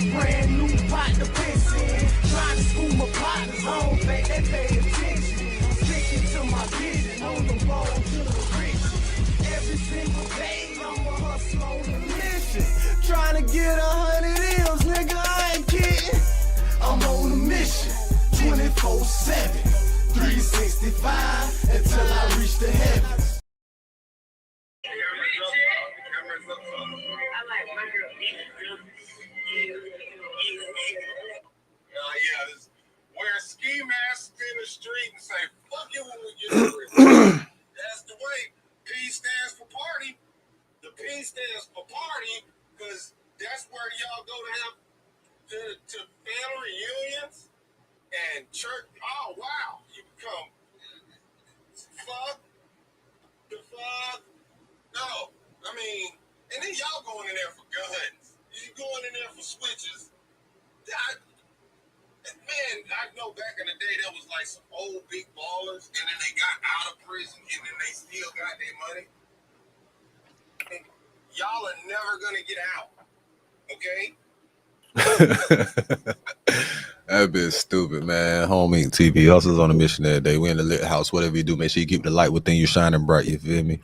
brand new pot to piss in. Trying to school my partners, I don't think they pay attention. I'm sticking to my vision on the road to the riches. Every single day I'm a hustler on a mission. Trying to get 100 M's, nigga, I ain't kidding. I'm on a mission, 24/7, 365 until I reach the heavens. Wear a ski mask in the street and say, fuck it when we get to prison. That's the way. P stands for party. The P stands for party because that's where y'all go to have to family reunions and church. Oh, wow. You become fuck. The fuck. No. I mean, and then y'all going in there for guns. You going in there for switches. Man, I know back in the day there was like some old big ballers, and then they got out of prison, and then they still got their money. And y'all are never gonna get out, okay? That bitch stupid, man. Home eating TV. Hustles on a mission every day. We in the lit house. Whatever you do, make sure you keep the light within you shining bright. You feel me?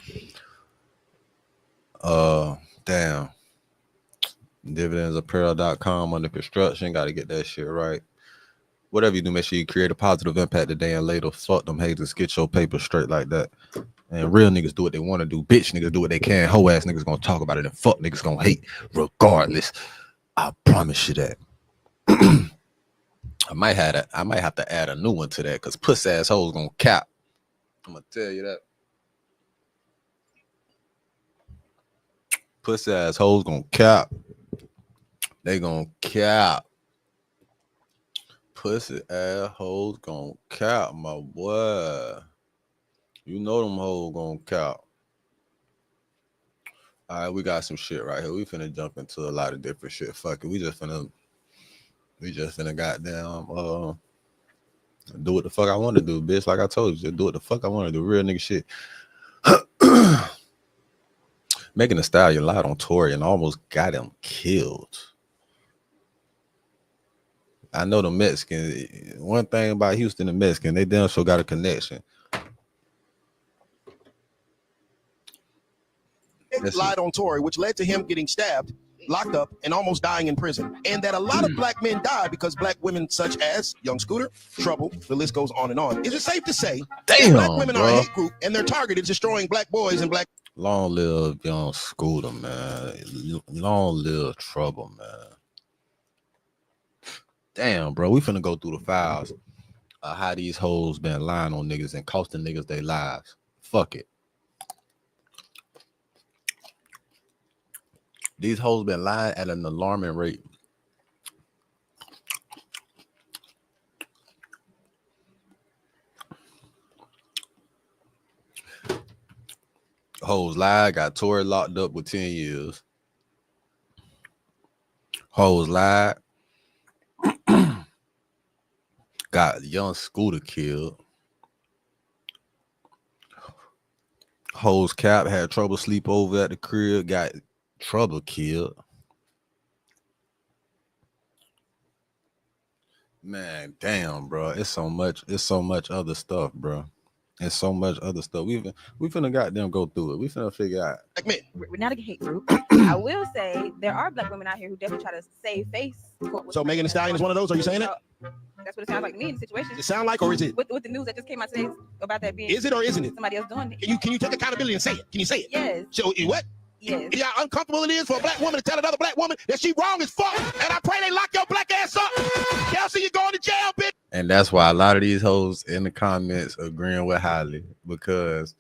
Damn. Dividendsapparel.com under construction. Got to get that shit right. Whatever you do, make sure you create a positive impact today and later. Fuck them haters. Get your paper straight like that. And real niggas do what they want to do. Bitch niggas do what they can. Hoe ass niggas gonna talk about it, and fuck niggas gonna hate regardless. I promise you that. I might have to add a new one to that because puss ass hoes gonna cap. I'm gonna tell you that. Puss ass hoes gonna cap. They gonna cap. Pussy ass hoes gonna cap, my boy. You know them hoes gonna cap. All right, we got some shit right here. We finna jump into a lot of different shit. Fuck it. We just finna goddamn do what the fuck I want to do, bitch. Like I told you, just do what the fuck I want to do. Real nigga shit. Megan Thee Stallion lied on TORY and almost got him killed. I know the Mexicans. One thing about Houston, the Mexican, they damn sure got a connection. Lied on TORY, which led to him getting stabbed, locked up, and almost dying in prison. And that a lot of black men die because black women such as Young Scooter, Trouble, the list goes on and on. Is it safe to say that black women are a hate group and their target is destroying black boys and black... Long live Young Scooter, man. Long live Trouble, man. Damn, bro, we finna go through the files. How these hoes been lying on niggas and costing niggas their lives. Fuck it. These hoes been lying at an alarming rate. Hoes lied, got TORY locked up with 10 years. Hoes lied, got Young Scooter killed. Hoes Cap had Trouble sleep over at the crib, got Trouble killed. Man, damn, bro. It's so much other stuff, bro. It's so much other stuff. We finna goddamn go through it. We finna figure out. We're not a hate group. I will say there are black women out here who definitely try to save face. So Megan Thee Stallion is one of those? Are you saying it? That's what it sounds like to me in the situation. Does it sound like, or is it? With the news that just came out today about that being. Is it or isn't it? Somebody else doing it. Can you take accountability and say it? Can you say it? Yes. So what? Yes. You know how uncomfortable it is for a black woman to tell another black woman that she wrong as fuck, and I pray they lock your black ass up. Kelsey, you going to jail, bitch. And that's why a lot of these hoes in the comments agreeing with Holly, because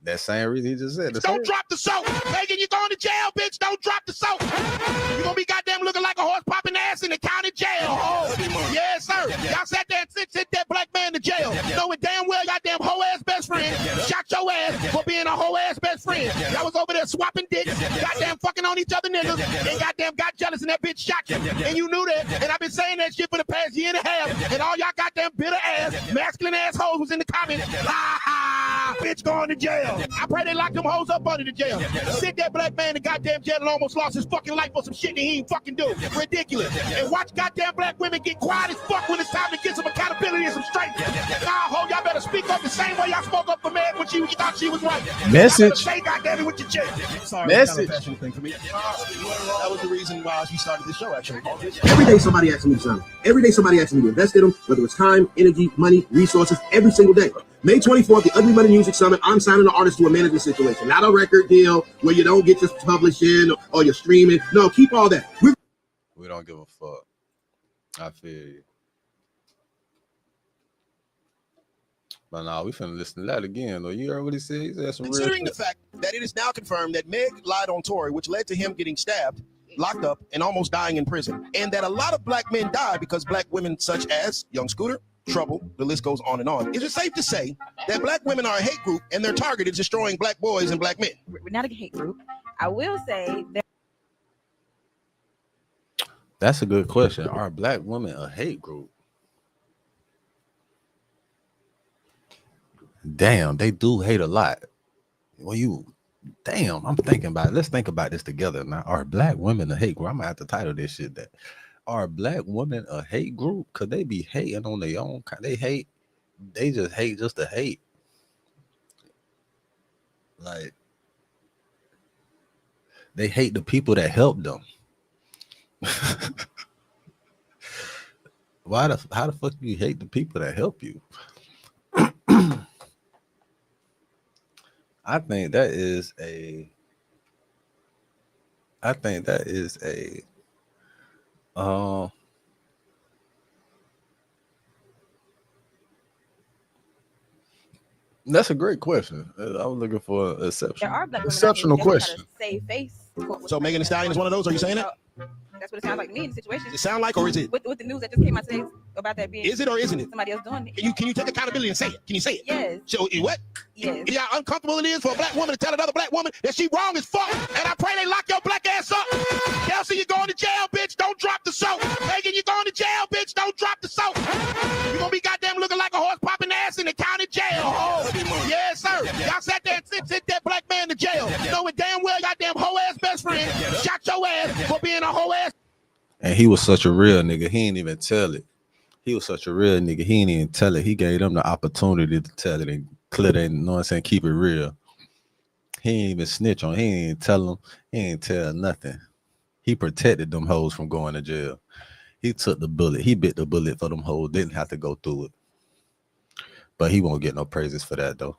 that same reason he just said. Don't drop the soap. Megan, you going to jail, bitch. Don't drop the soap. You're going to be goddamn looking like a horse popping ass in the county jail. Oh, yes, sir. Y'all sat there and sent that black man to jail, knowing damn well goddamn hoe ass best friend shot your ass for being a hoe ass best friend. Y'all was over there swapping dicks, goddamn fucking on each other niggas, and goddamn got jealous and that bitch shot you. And you knew that, and I've been saying that shit for the past year and a half, and all y'all goddamn bitter ass, masculine assholes was in the comments. Bitch going to jail. I pray they lock them hoes up under the jail. Sit that black man in goddamn jail and almost lost his fucking life for some shit that he ain't fucking do. Ridiculous. And watch goddamn black women get quiet as fuck when it's time to get some accountability and some strength. Nah, ho, y'all better speak up the same way y'all spoke up for Meg when she thought she was right. Message. Say goddamn it with your chest. Sorry, Message. Kind of passionate thing for me. That was the reason why she started the show, actually. Every day somebody asks me to sign. Every day somebody asks me to invest in them, whether it's time, energy, money, resources, every single day. May 24th, the Ugly Money Music Summit, I'm signing the artist to a management situation. Not a record deal where you don't get your publishing or your streaming. No, keep all that. We don't give a fuck. I feel you. But now we finna listen to that again. Though you heard what he said? He said some real Considering shit. the fact that it is now confirmed that Meg lied on Tory, which led to him getting stabbed, locked up, and almost dying in prison, and that a lot of black men die because black women such as Young Scooter, Trouble, the list goes on and on. Is it safe to say that black women are a hate group and their target is destroying black boys and black men? We're not a hate group. I will say that That's a good question. Are black women a hate group? Damn, they do hate a lot. Well, I'm thinking about it. Let's think about this together now. Are black women a hate group? I'm gonna have to title this shit that. Are black women a hate group? Could they be hating on their own kind? They just hate just to hate. Like they hate the people that help them. How the fuck do you hate the people that help you? I think that is a that's a great question. I was looking for an there are black women exceptional out here who question. try to save face. So Megan Thee Stallion is one of those? Are you saying that? That's what it sounds like to me in the situation. Does it sound like, or is it? With the news that just came out today about that being Is it or isn't it? somebody else doing it. Can you take accountability and say it? Can you say it? Yes. So what? Yes. Yeah, how uncomfortable it is for a black woman to tell another black woman that she wrong as fuck. And I pray they lock your black ass up. Kelsey, you're going to jail, bitch. Don't drop the soap. Megan, you're going to jail, bitch. Don't drop the soap. You're going to be goddamn looking like a horse popping ass in the county jail. Oh, yes, sir. Y'all sat there and sent that black man to jail, knowing damn well goddamn hoe ass best friend shot your ass for being a hoe ass. And he was such a real nigga. He didn't even tell it. He was such a real nigga. He didn't even tell it. He gave them the opportunity to tell it and clear it. You know what I'm saying? Keep it real. He ain't even snitch on. He ain't even tell them. He ain't tell nothing. He protected them hoes from going to jail. He took the bullet. He bit the bullet for them hoes. Didn't have to go through it. But he won't get no praises for that though.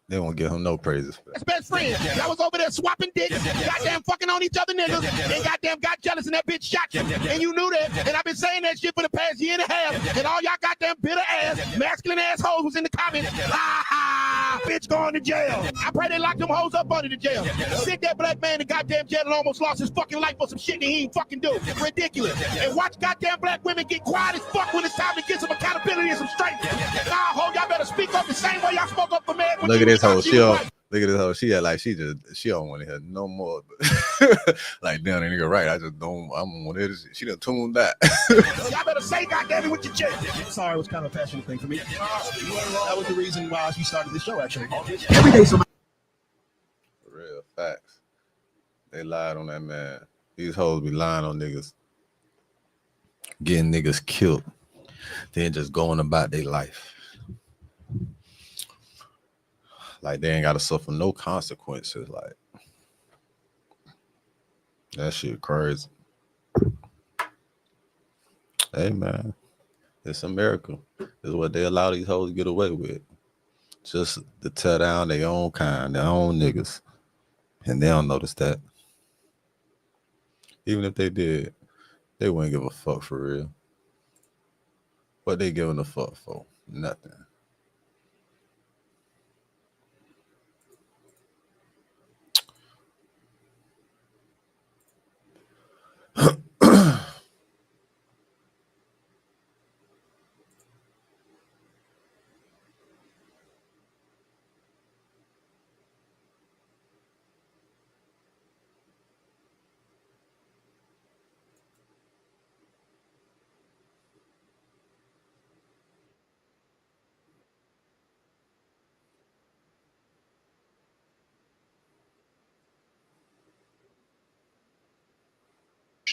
They won't give him no praises for that. Best friend. Y'all was over there swapping dicks, goddamn fucking on each other niggas, and goddamn got jealous and that bitch shot you. And you knew that, and I've been saying that shit for the past year and a half, and all y'all goddamn bitter ass, masculine assholes was in the comments. Bitch going to jail. I pray they lock them hoes up under the jail. Sit that black man in goddamn jail and almost lost his fucking life for some shit that he ain't fucking do. Ridiculous. And watch goddamn black women get quiet as fuck when it's time to get some accountability and some strength. Nah, ho, y'all better speak up the same way y'all spoke up for Meg. Look at this hoe. Look at this hoe. She had like she don't want to hear no more. Like damn, that nigga right. I don't want it. She done tuned that. Y'all better say goddamn it with your chest. Sorry, it was kind of a passionate thing for me. That was the reason why she started the show, actually. Every day somebody. Real facts. They lied on that man. These hoes be lying on niggas, getting niggas killed, then just going about their life. Like they ain't gotta suffer no consequences. Like that shit crazy. Hey man, it's America. It's what they allow these hoes to get away with. Just to tear down their own kind, their own niggas. And they don't notice that. Even if they did, they wouldn't give a fuck for real. What they giving a fuck for? Nothing.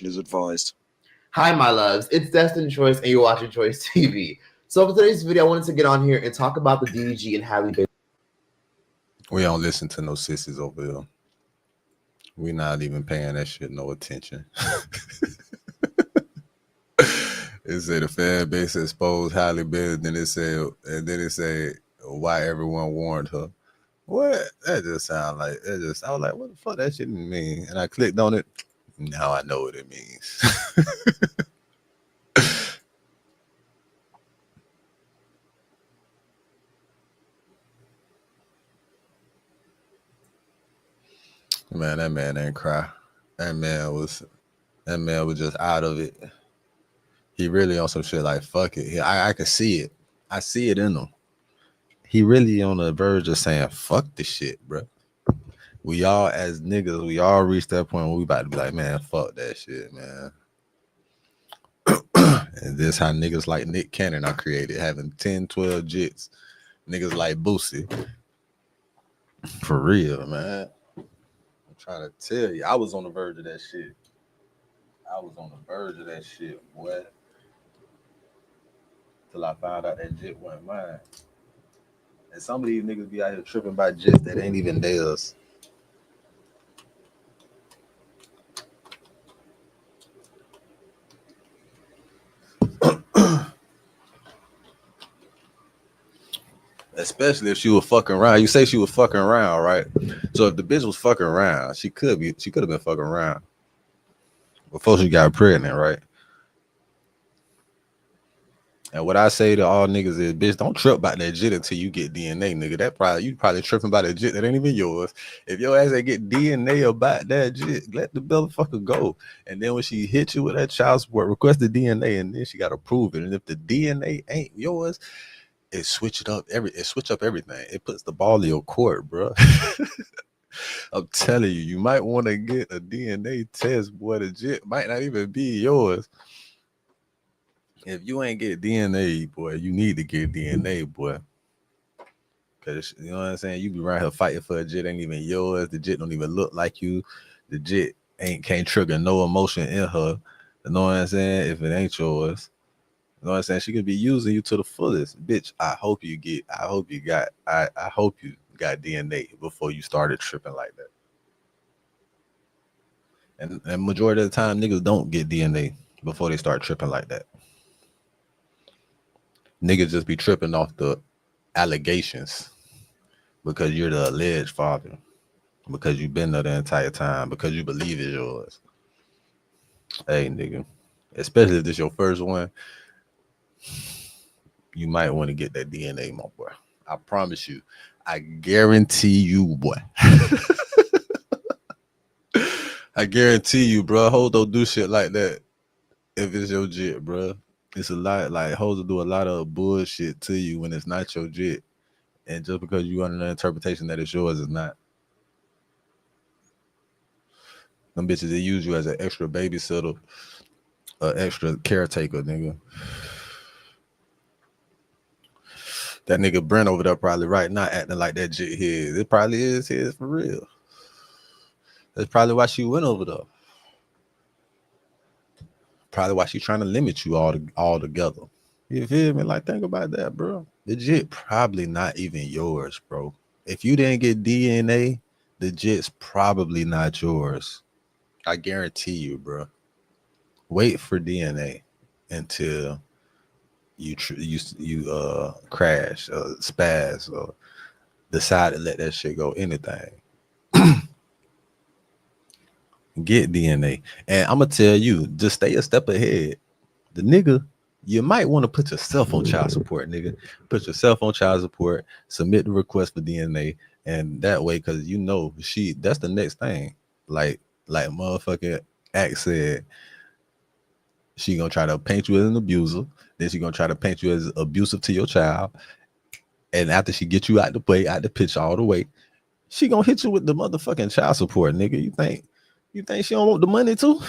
is advised. Hi, my loves. It's Destin Choice, and you're watching Choice TV. So for today's video, I wanted to get on here and talk about the DDG and Halle Berry. We don't listen to no sissies over here. We not even paying that shit no attention. It said the fan base exposed Halle Berry, then it said why everyone warned her. What? That just sound like I was like, what the fuck that shit mean? And I clicked on it. Now I know what it means. Man, that man ain't cry. That man was just out of it. He really on some shit like fuck it. I can see it. I see it in him. He really on the verge of saying fuck this shit, bro. We all as niggas, we all reached that point where we about to be like, man, fuck that shit, man. And this how niggas like Nick Cannon are created, having 10, 12 jits. Niggas like Boosie. For real, man. I'm trying to tell you, I was on the verge of that shit. Boy. Till I found out that jit wasn't mine. And some of these niggas be out here tripping by jits that ain't even theirs. Especially if she was fucking around. You say she was fucking around, right? So if the bitch was fucking around, she could have been fucking around before she got pregnant, right? And what I say to all niggas is, bitch, don't trip about that jit until you get DNA, nigga. You probably tripping about that jit that ain't even yours. If your ass ain't get DNA about that jit, let the motherfucker go. And then when she hit you with that child support, request the DNA, and then she got to prove it. And if the DNA ain't yours, it switch up everything. It puts the ball in your court, bro. I'm telling you, you might want to get a DNA test, boy. The jit might not even be yours. If you ain't get DNA, boy, you need to get DNA, boy. Cause you know what I'm saying? You be around here fighting for a jit ain't even yours. The jit don't even look like you. The jit can't trigger no emotion in her. You know what I'm saying? If it ain't yours. You know what I'm saying? She could be using you to the fullest. Bitch, I hope you got DNA before you started tripping like that. And majority of the time, niggas don't get DNA before they start tripping like that. Niggas just be tripping off the allegations because you're the alleged father, because you've been there the entire time, because you believe it's yours. Hey, nigga, especially if this your first one, you might want to get that DNA, my boy. I promise you. I guarantee you, boy. I guarantee you, bro. Hoes don't do shit like that if it's your jit, bro. It's a lot, like, hoes will do a lot of bullshit to you when it's not your jit. And just because you under the interpretation that it's yours is not. Them bitches, they use you as an extra babysitter, an extra caretaker, nigga. That nigga Brent over there probably right now acting like that jit his. It probably is his for real. That's probably why she went over there. Probably why she trying to limit you all together. You feel me? Like, think about that, bro. The jit probably not even yours, bro. If you didn't get DNA, the jit's probably not yours. I guarantee you, bro. Wait for DNA until you crash, spaz, or decide to let that shit go. Anything. Get DNA. And I'm gonna tell you, just stay a step ahead. The nigga, you might want to put yourself on child support, nigga. Put yourself on child support, submit the request for DNA, and that way, because you know that's the next thing. Like motherfucking Act said, she gonna try to paint you as an abuser, then she gonna try to paint you as abusive to your child. And after she get you out the way, out the pitch all the way, she gonna hit you with the motherfucking child support, nigga. You think she don't want the money too?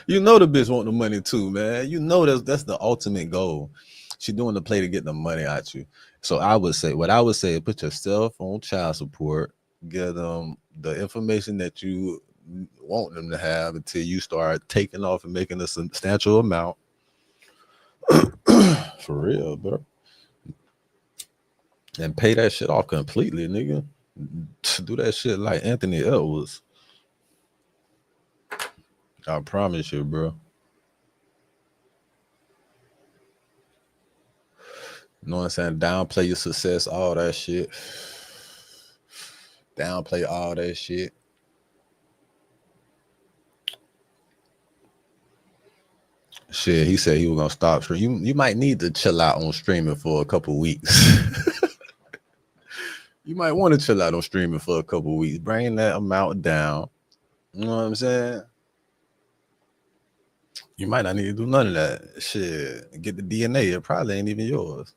You know the bitch want the money too, man. You know that's the ultimate goal. She doing the play to get the money out you. So what I would say, put yourself on child support, get them the information that you want them to have until you start taking off and making a substantial amount. For real, bro. And pay that shit off completely, nigga. Do that shit like Anthony Edwards. I promise you, bro. You know what I'm saying? Downplay your success, all that shit. Downplay all that shit. Shit, he said he was gonna stop streaming. You might need to chill out on streaming for a couple weeks. You might want to chill out on streaming for a couple weeks. Bring that amount down. You know what I'm saying? You might not need to do none of that. Shit, get the DNA. It probably ain't even yours.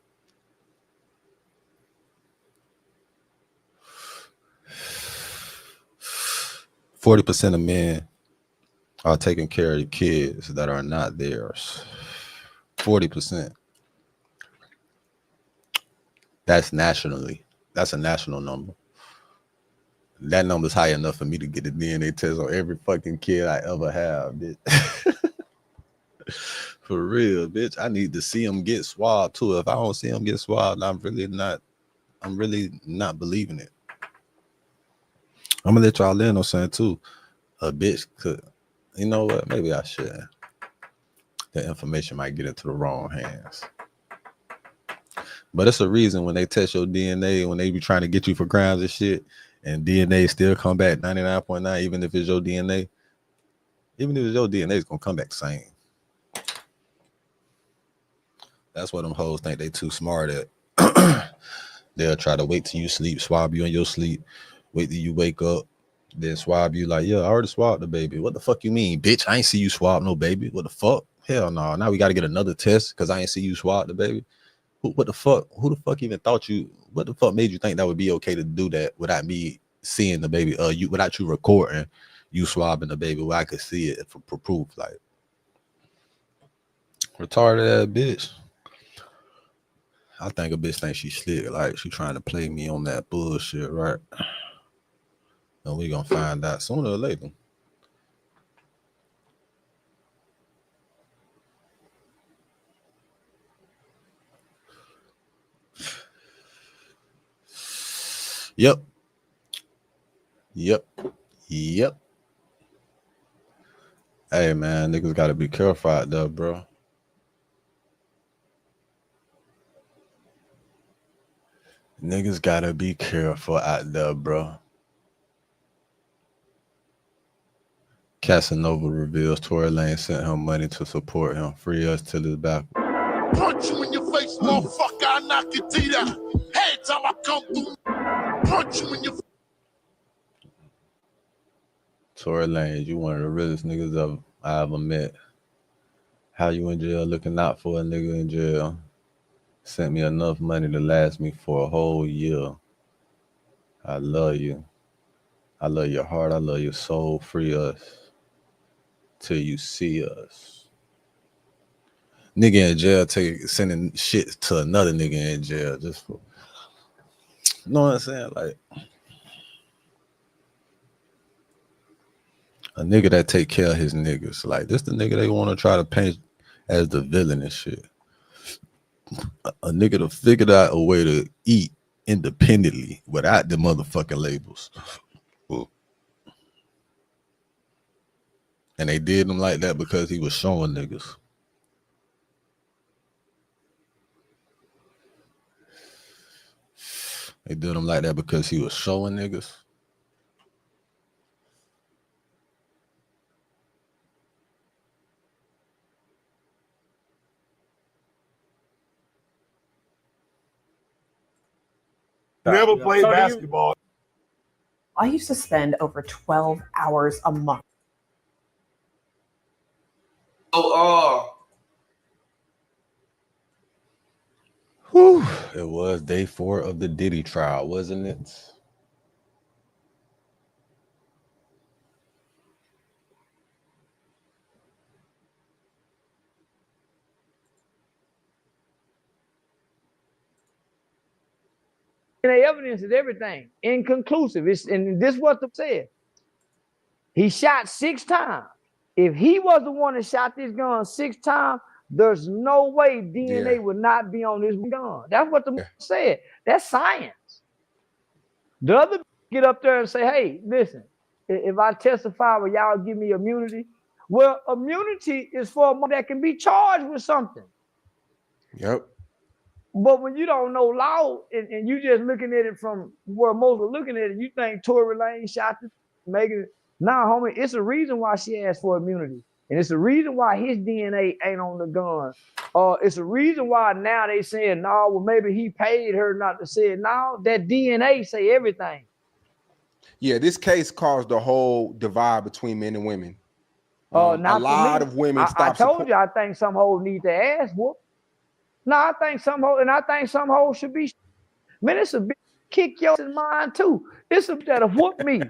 %40 of men are taking care of kids that are not theirs. 40%. That's nationally. That's a national number. That number's high enough for me to get the DNA test on every fucking kid I ever have, bitch. For real, bitch. I need to see them get swabbed too. If I don't see them get swabbed, I'm really not believing it. I'm gonna let y'all in on something too. A bitch could, you know what? Maybe I should. The information might get into the wrong hands. But it's a reason when they test your DNA, when they be trying to get you for crimes and shit, and DNA still come back 99.9, even if it's your DNA. Even if it's your DNA, it's gonna come back the same. That's what them hoes think they too smart at. They'll try to wait till you sleep, swab you in your sleep, wait till you wake up, then swab you like, yeah, I already swabbed the baby. What the fuck you mean, bitch? I ain't see you swab no baby. What the fuck? Hell no. Now we got to get another test because I ain't see you swab the baby. What the fuck? Who the fuck even thought you? What the fuck made you think that would be okay to do that without me seeing the baby? Without you recording you swabbing the baby where I could see it for proof. Like retarded ass bitch. I think a bitch thinks she slick, like she trying to play me on that bullshit, right? And we gonna find out sooner or later. Yep. Hey man, niggas gotta be careful out there, bro. Niggas gotta be careful out there, bro. Casanova reveals Tory Lanez sent him money to support him. Free us till it's back. Punch you in your face, motherfucker. I knock your teeth out. Every time I come through, punch you in your face. Tory Lanez, you one of the realest niggas I ever met. How you in jail looking out for a nigga in jail? Sent me enough money to last me for a whole year. I love you. I love your heart. I love your soul. Free us till you see us. Nigga in jail sending shit to another nigga in jail just for, you know what I'm saying? Like a nigga that take care of his niggas. Like this the nigga they want to try to paint as the villain and shit. A nigga that figured out a way to eat independently without the motherfucking labels. And they did him like that because he was showing niggas. They did him like that because he was showing niggas. Never played basketball. I used to spend over 12 hours a month. Whew. It was day 4 of the Diddy trial, wasn't it? And the evidence is everything. Inconclusive. And this is what they said. He shot 6 times. If he was the one that shot this gun 6 times, there's no way DNA would not be on this gun. That's what the said. That's science. The other get up there and say, hey, listen, if I testify, will y'all give me immunity? Well, immunity is for a mother that can be charged with something. Yep. But when you don't know law and you just looking at it from where most are looking at it, you think Tory Lanez shot this, making it. Nah, homie, it's a reason why she asked for immunity. And it's the reason why his DNA ain't on the gun. It's a reason why now they saying, no, well, maybe he paid her not to say it. No, that DNA say everything. Yeah, this case caused the whole divide between men and women. A lot of women I told you, I think some hoes need to ass whoop. No, I think some hoes should be. Man, it's a big kick your in mine too. It's a that'll whoop me.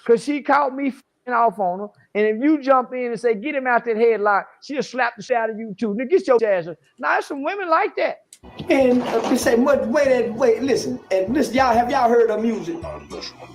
Cause she caught me off on her. And if you jump in and say, get him out that headlock, she'll slap the shit out of you too. Nigga, get your ass. Now, there's some women like that. And they say, wait, listen. And listen, have y'all heard her music?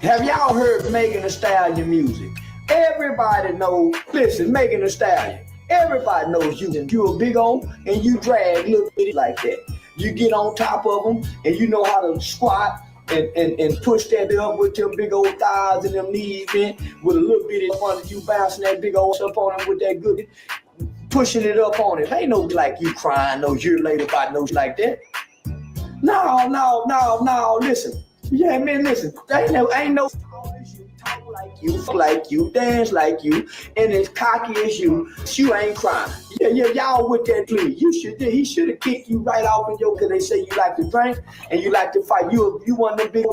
Have y'all heard Megan Thee Stallion music? Everybody knows, listen, Megan Thee Stallion. Everybody knows you a big old and you drag little bitty like that. You get on top of them and you know how to squat and push that up with your big old thighs and them knees in with a little bit up under you, bouncing that big old up on them with that good, pushing it up on it. Ain't no like you crying no year later about no like that. No, listen. Yeah, man, listen. Ain't no talk like you, dance like you, and as cocky as you ain't crying. Yeah, y'all with that plea. He should have kicked you right off in your, cause they say you like to drink and you like to fight. You one of them big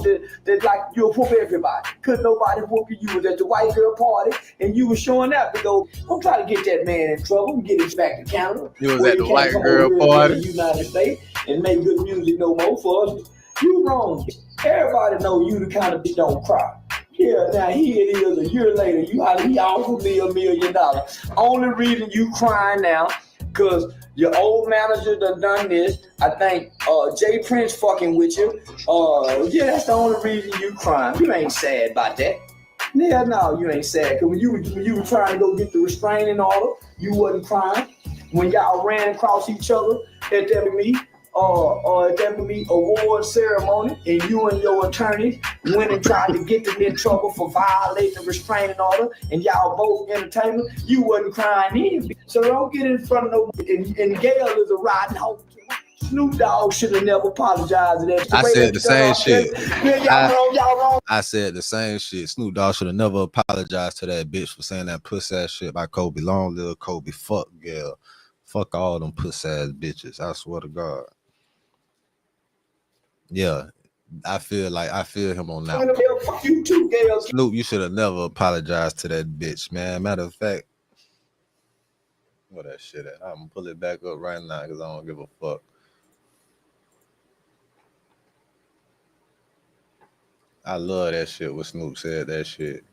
that like you'll whoop everybody. Cause nobody whooping you. Was at the white girl party and you was showing up to go, I'm trying to get that man in trouble and get him back to Canada. You was at the white girl party in the United States and make good music no more for us. You wrong. Everybody know you the kind of bitch don't cry. Yeah, now here it is a year later. He offered me $1 million. Only reason you crying now, cause your old manager done this. I think Jay Prince fucking with you. Yeah, that's the only reason you crying. You ain't sad about that. Yeah, no, you ain't sad. Cause when you were trying to go get the restraining order, you wasn't crying. When y'all ran across each other at that award ceremony, and you and your attorney went and tried to get them in trouble for violating the restraining order, and y'all both entertainment, you wasn't crying either. So don't get in front of no. And Gail is a riding hoe. Snoop Dogg should have never apologized to that. I said the same shit. Y'all wrong. I said the same shit. Snoop Dogg should have never apologized to that bitch for saying that pussy ass shit by Kobe. Long live Kobe. Fuck Gail. Fuck all them pussy ass bitches. I swear to God. Yeah, I feel him on that one. Fuck you too, Gail. Snoop, you should have never apologized to that bitch, man. Matter of fact, where that shit at? I'm gonna pull it back up right now because I don't give a fuck. I love that shit when Snoop said that shit.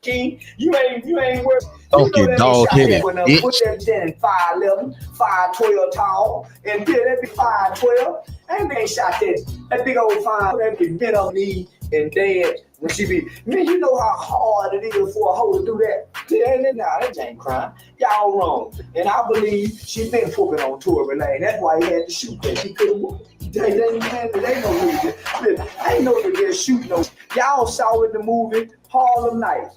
King, you ain't worth. Don't get dog headed. Put that down in 5'11", 5'12" tall, and then that be 5'12". Ain't man shot that big old 5. That be bent on knee and dance when she be. Man, you know how hard it is for a hoe to do that. Nah, that ain't crime. Y'all wrong. And I believe she been whooping on Tory Lanez. That's why he had to shoot that. She couldn't whoop. They ain't no reason. Ain't no reason to shoot no. Y'all saw in the movie Harlem Nights.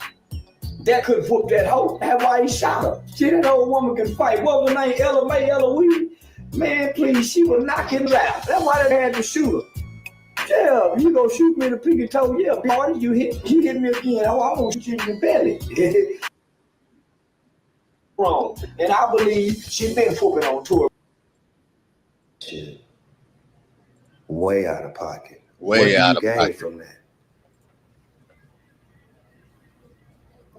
That could whoop that hoe. That's why he shot her. See, that old woman can fight. What was her name? Ella Mae, Eloise? Man, please, she was knocking out. That's why they had to shoot her. Yeah, you gonna shoot me in the pinky toe? Yeah, party, you hit me again. Oh, I'm gonna shoot you in the belly. Wrong. And I believe she been whooping on tour. Shit. Way out of pocket. Way out of pocket from that.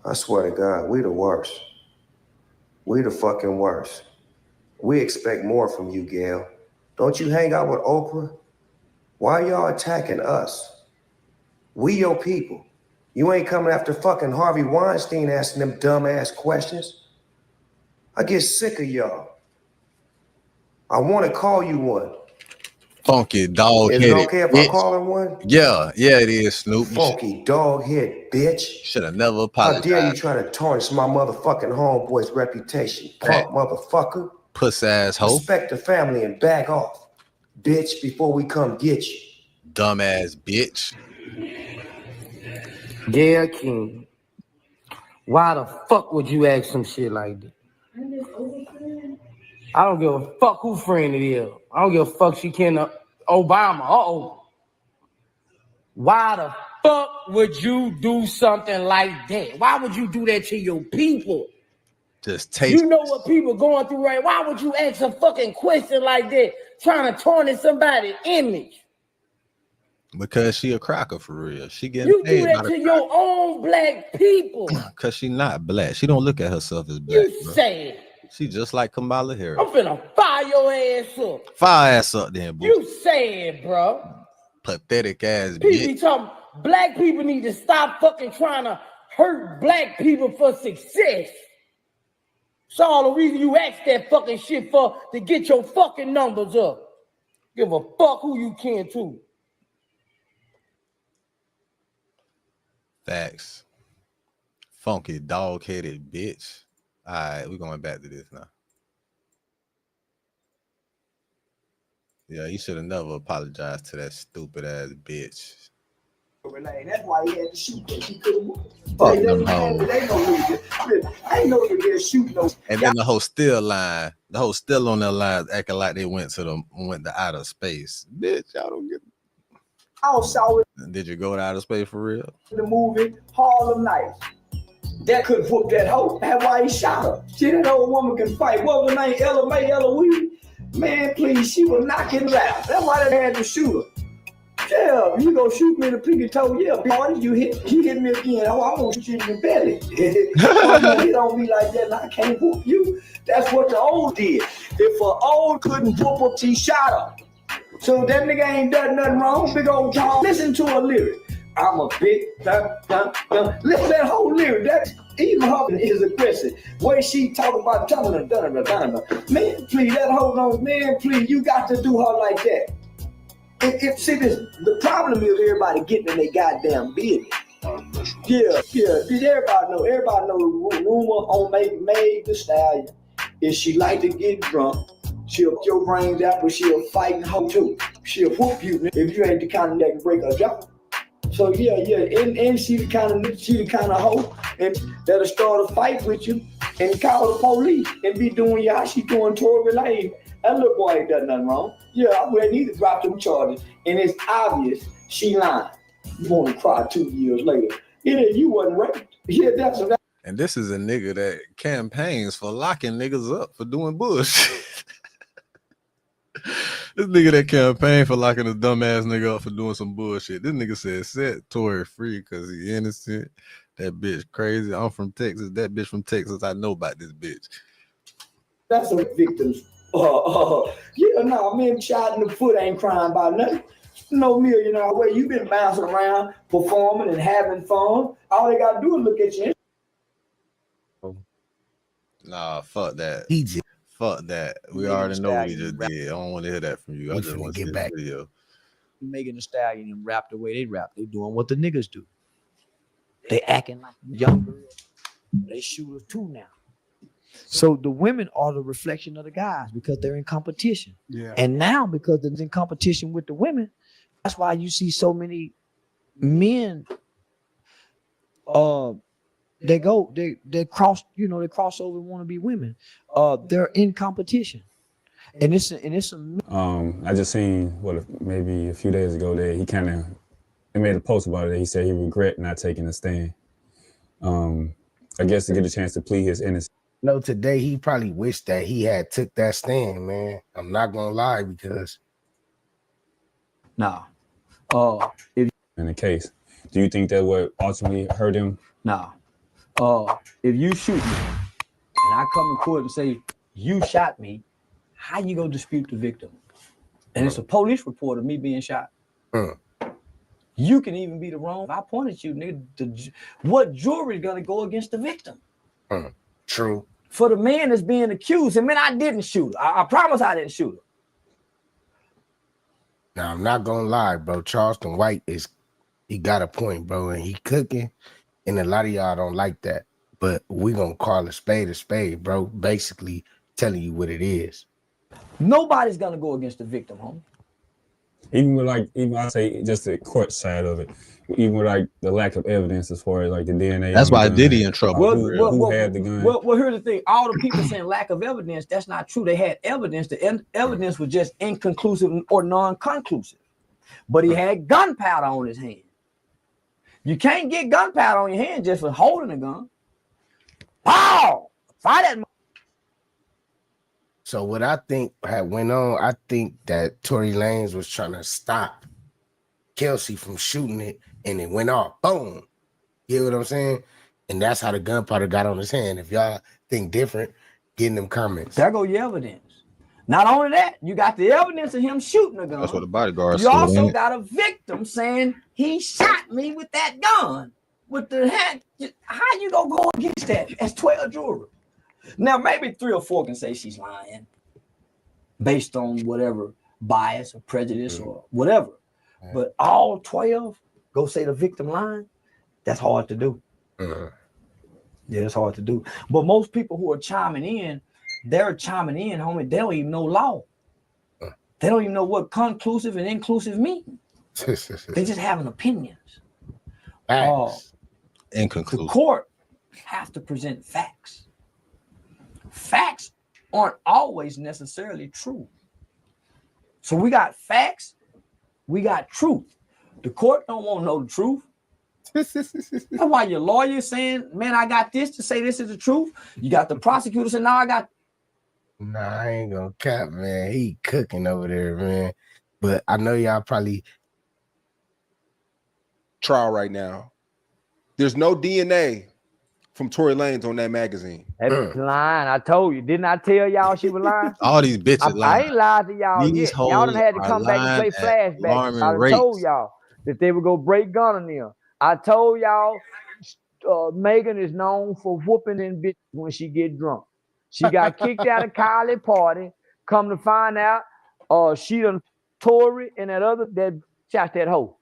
I swear to God, we the worst. We the fucking worst. We expect more from you, Gail. Don't you hang out with Oprah? Why y'all attacking us? We your people. You ain't coming after fucking Harvey Weinstein asking them dumbass questions. I get sick of y'all. I want to call you one. Funky dog Is it headed okay if bitch. I call him one? Yeah, it is, Snoop. Funky dog head bitch. Should have never How apologized. dare you try to tarnish my motherfucking homeboy's reputation, punk motherfucker. Puss ass hoe. Respect the family and back off, bitch, before we come get you. Dumbass bitch. Gail King, why the fuck would you ask some shit like that? I don't give a fuck who friend it is. I don't give a fuck she can Obama. Why the fuck would you do something like that? Why would you do that to your people? Just taste. You know what people going through, right? Why would you ask a fucking question like that, trying to tarnish somebody's image? Because she a cracker for real. She getting You paid do that to your own black people. Because she not black. She don't look at herself as black. You say she just like Kamala Harris. I'm finna fire your ass up. Fire ass up then, boo. You say it, bro. Pathetic ass people bitch. Be talking, black people need to stop fucking trying to hurt black people for success. It's all the reason you ask that fucking shit for, to get your fucking numbers up. Give a fuck who you can to. Facts. Funky dog-headed bitch. All right, we're going back to this now. Yeah, you should have never apologized to that stupid ass bitch. That's why he had to shoot that. He could have won. Fuck them hoes. I ain't know they shoot no. And then the whole still line, the whole still on their lines, acting like they went to outer space. Bitch, y'all don't get. I saw it. Did you go to outer space for real? The movie Harlem Nights. That could whoop that hoe. That's why he shot her. See, that old woman can fight. What was her name? Ella Mae, Eloise? Man, please, she was knocking out. That's why they had to shoot her. Yeah, you gonna shoot me in the pinky toe? Yeah, boy, you hit me again. Oh, I'm gonna shoot you in the belly. It don't be like that, and I can't whoop you. That's what the old did. If an old couldn't whoop her, she shot her. So that nigga ain't done nothing wrong. Big old Tom. Listen to a lyric. I'm a big Listen to that whole lyric. That's even her is aggressive. Way she talk about man, please, that whole nose, man, please, you got to do her like that. See this, the problem is everybody getting in their goddamn business. Yeah. Did everybody know? Everybody know the rumor on Meg Thee Stallion is she like to get drunk. She'll put your brains out, but she'll fight hoe too. She'll whoop you if you ain't the kind of that can break her jaw. So yeah, and she the kind of hoe and that'll start a fight with you and call the police and be doing how she doing Tory Lane. That little boy ain't done nothing wrong. Yeah, I would need to drop them charges. And it's obvious she lying. You want to cry 2 years later. Yeah, you wasn't raped. Yeah, that's a. And this is a nigga that campaigns for locking niggas up for doing bullshit. This nigga that campaigned for locking a dumbass nigga up for doing some bullshit. This nigga said set Tory free because he innocent. That bitch crazy. I'm from Texas. That bitch from Texas. I know about this bitch. That's a victim's. Man, shot in the foot ain't crying about nothing. No millionaire way. You been bouncing around, performing and having fun. All they gotta do is look at you. Nah, fuck that. He just fuck that. We already know what he just did. I don't want to hear that from you. I just want to get back. Video. Megan Thee Stallion and rap the way they rap. They doing what the niggas do. They acting like young girls. They shooters too now. So the women are the reflection of the guys because they're in competition. Yeah. And now because they're in competition with the women, that's why you see so many men. They cross over and want to be women. They're in competition, and it's I just seen maybe a few days ago that he made a post about it. He said he regret not taking a stand. I guess to get a chance to plead his innocence. No, today he probably wished that he had took that stand, man. I'm not gonna lie because in the case, do you think that what ultimately hurt him? If you shoot me and I come to court and say you shot me, how you gonna dispute the victim? And it's a police report of me being shot. You can even be the wrong. If I pointed you, nigga, what jury is gonna go against the victim? True. For the man that's being accused, and man, I didn't shoot her. I promise I didn't shoot her. Now I'm not gonna lie, bro. Charleston White he got a point, bro, and he cooking, and a lot of y'all don't like that. But we gonna call a spade, bro. Basically telling you what it is. Nobody's gonna go against the victim, homie. Even I say just the court side of it, even with like the lack of evidence as far as like the DNA. That's on why the gun, Diddy in trouble. Who had the gun? Well, here's the thing. All the people saying lack of evidence, that's not true. They had evidence. The evidence was just inconclusive or non-conclusive. But he had gunpowder on his hand. You can't get gunpowder on your hand just for holding a gun. Pow! Fire that. So what I think had went on, I think that Tory Lanez was trying to stop Kelsey from shooting it, and it went off. Boom. You know what I'm saying? And that's how the gunpowder got on his hand. If y'all think different, get in them comments. There go your evidence. Not only that, you got the evidence of him shooting a gun. That's what the bodyguard You said. also got a victim saying he shot me with that gun. With the hand. How you gonna go against that? That's 12 jurors. Now, maybe 3 or 4 can say she's lying based on whatever bias or prejudice or whatever. But all 12 go say the victim lying. That's hard to do. Yeah, it's hard to do. But most people who are chiming in, they're chiming in, homie. They don't even know law. They don't even know what conclusive and inclusive mean. They just having opinions. Inconclusive. The court has to present facts. Facts aren't always necessarily true. So we got facts, we got truth. The court don't want to know the truth. That's why your lawyer saying, man, I got this to say this is the truth. You got the prosecutor saying, now I got. Nah, I ain't gonna cap, man. He cooking over there, man. But I know y'all probably trial right now. There's no DNA from Tory Lanez on that magazine. That's lying. I told you. Didn't I tell y'all she was lying? All these bitches lying. I ain't lied to y'all yet. Y'all done had to come back and play flashbacks. I done told y'all that they would go break gun on them. I told y'all Megan is known for whooping in bitches when she get drunk. She got kicked out of college party. Come to find out, she done Tory and that shot that hoe.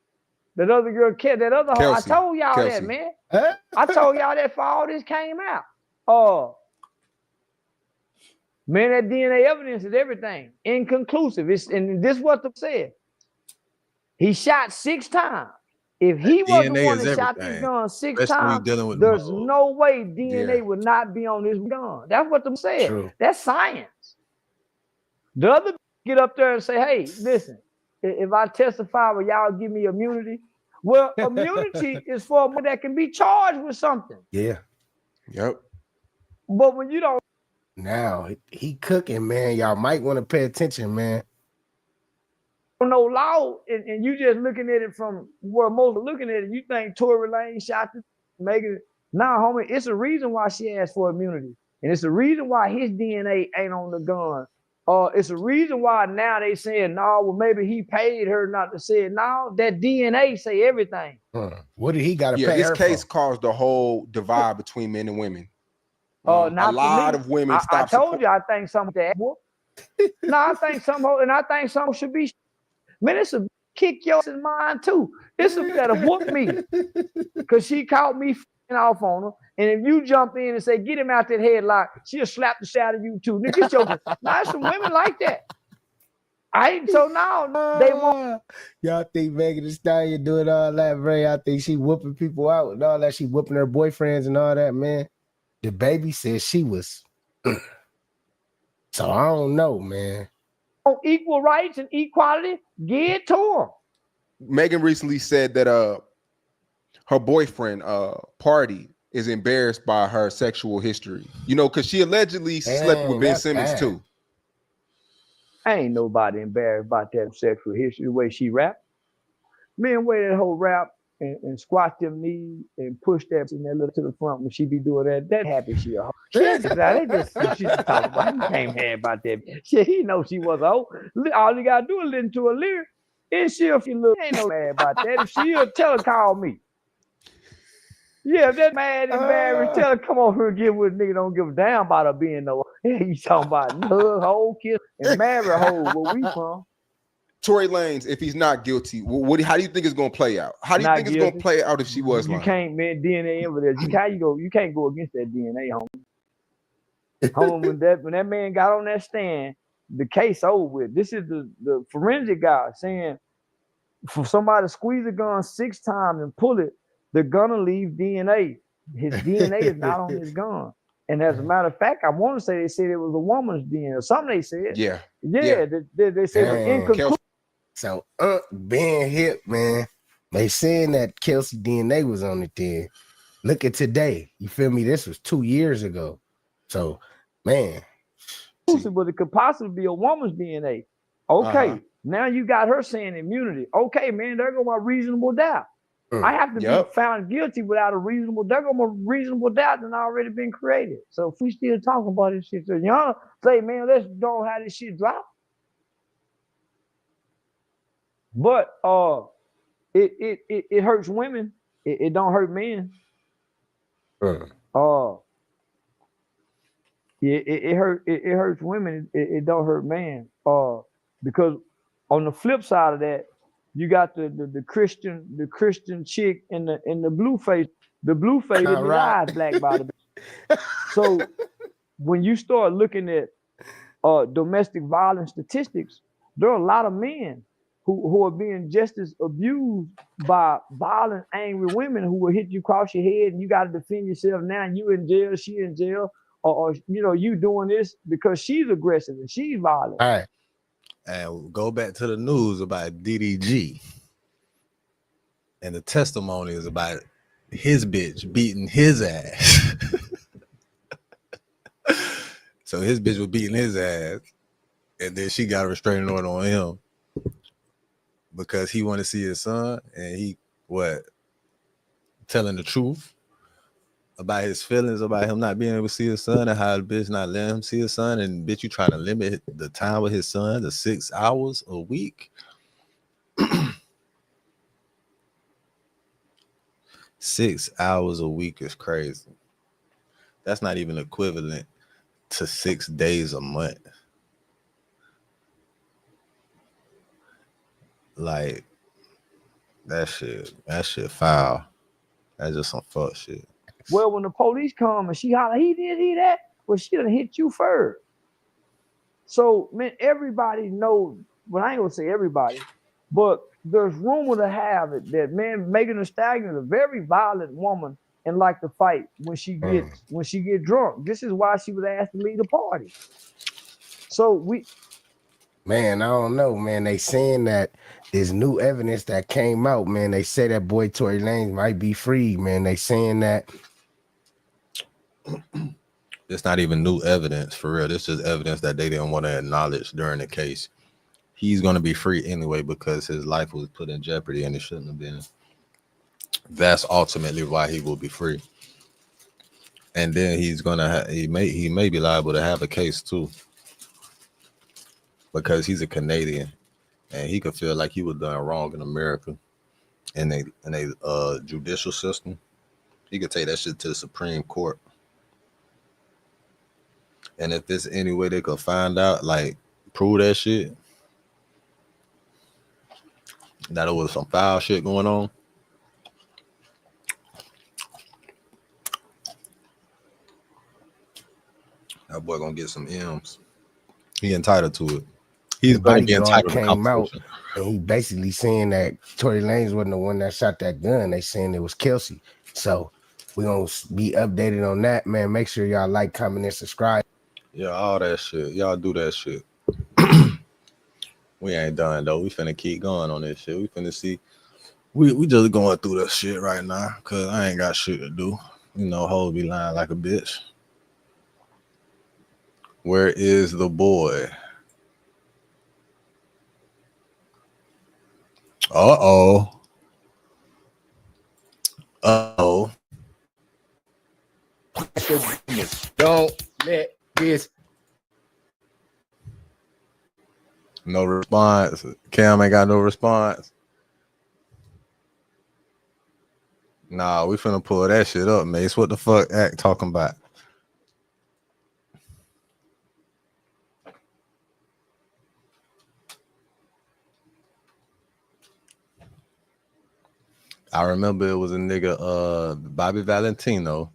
That other girl, that other hoe. I told y'all that, man. I told y'all that before all this came out. Man, that DNA evidence is everything. Inconclusive. And this is what they said. He shot 6 times. If he wasn't the one that shot this gun 6 times, there's no way DNA would not be on this gun. That's what they said. True. That's science. The other get up there and say, hey, listen, if I testify, will y'all give me immunity? Well, immunity is for a man that can be charged with something. Yeah. Yep. But when you don't. Now, he cooking, man. Y'all might want to pay attention, man. No law, and you just looking at it from where most are looking at it, you think Tory Lanez shot the Megan. Nah, homie, it's a reason why she asked for immunity. And it's a reason why his DNA ain't on the gun. It's a reason why now they saying, no, well, maybe he paid her not to say it. No, that DNA say everything. What did he got to pay this her case for? caused the whole divide between men and women. A lot of women I told you, I think some that. No, I think some, and I think some should be. Man, it's a kick yours in mine too. It's a that'll whoop me because she caught me off on her. And if you jump in and say, get him out that headlock, she'll slap the shit out of you too. Nigga, get your now some women like that. So now they want. Y'all think Megan Thee Stallion doing all that, Ray? I think she whooping people out and all that. She whooping her boyfriends and all that, man. The baby said she was. So I don't know, man. On equal rights and equality, give it to them. Megan recently said that her boyfriend Party is embarrassed by her sexual history. You know, because she allegedly slept with Ben Simmons too. Ain't nobody embarrassed about that sexual history, the way she rap. Man, way that whole rap and squat them knees and push that in that little to the front when she be doing that happy she a hoe. They just she talk about he came mad about that. Shit, he know she was a hoe. All you gotta do is listen to a lyric. And she'll feel look ain't no mad about that. If she'll tell her call me. Yeah, if that mad and embarrassed, tell her come over here and get with a nigga, don't give a damn about her being no. You talking about hug, hoe, kiss, and marry hoe where we from. Tory Lanez, if he's not guilty, how do you think it's gonna play out? How do you Not think it's guilty. gonna play out if she was You lying? can't, man, DNA evidence. You can't go against that DNA, homie. Homie, when that man got on that stand, the case over with. This is the forensic guy saying for somebody to squeeze a gun 6 times and pull it, the gun will leave DNA. His DNA is not on his gun. And as a matter of fact, I want to say they said it was a woman's DNA or something. They said, yeah. They said it was inconclusive. So being hip, man, they saying that Kelsey DNA was on it then. Look at today. You feel me? This was 2 years ago. So, man. But it could possibly be a woman's DNA. Okay, now you got her saying immunity. Okay, man, there go my reasonable doubt. I have to be found guilty without a reasonable doubt. There go my reasonable doubt that already been created. So if we still talking about this shit, so y'all say, man, let's don't have this shit drop. But it hurts women. It don't hurt men. It hurts women. It don't hurt men. Because on the flip side of that, you got the Christian chick and the blue face. The blue face in the eyes black by the. So when you start looking at domestic violence statistics, there are a lot of men who are being just as abused by violent, angry women who will hit you across your head and you got to defend yourself. Now you in jail, she in jail, or you know, you doing this because she's aggressive and she's violent. All right. And we'll go back to the news about DDG. And the testimony is about his bitch beating his ass. So his bitch was beating his ass. And then she got a restraining order on him because he wanted to see his son. And he, telling the truth about his feelings about him not being able to see his son and how the bitch not letting him see his son. And bitch, you trying to limit the time with his son to 6 hours a week. 6 hours a week is crazy. That's not even equivalent to 6 days a month. Like that shit foul. That's just some fuck shit. Well, when the police come and she holler, he that, well, she done hit you first. So, man, everybody knows, well, I ain't gonna say everybody, but there's rumor to have it that, man, Megan Thee Stallion is a very violent woman and like to fight when she get drunk. This is why she was asked to leave the party. So man, I don't know, man. They saying that there's new evidence that came out, man. They say that boy Tory Lanez might be free, man. They saying that. It's not even new evidence for real. This is evidence that they didn't want to acknowledge during the case. He's going to be free anyway because his life was put in jeopardy and it shouldn't have been. That's ultimately why he will be free. And then he's gonna he may be liable to have a case too because he's a Canadian and he could feel like he was done wrong in America in a judicial system. He could take that shit to the Supreme Court. And if there's any way they could find out, like prove that shit, that it was some foul shit going on, that boy gonna get some M's. He entitled to it. He's gonna be entitled to compensation. And he basically saying that Tory Lanez wasn't the one that shot that gun. They saying it was Kelsey. So we're gonna be updated on that, man. Make sure y'all like, comment, and subscribe. Yeah, all that shit. Y'all do that shit. We ain't done though. We finna keep going on this shit. We finna see. We just going through that shit right now because I ain't got shit to do. You know, hoes be lying like a bitch. Where is the boy? Uh-oh. Don't let this. No response. Cam ain't got no response. Nah, we finna pull that shit up, Mace. What the fuck Act talking about? I remember it was a nigga, Bobby Valentino.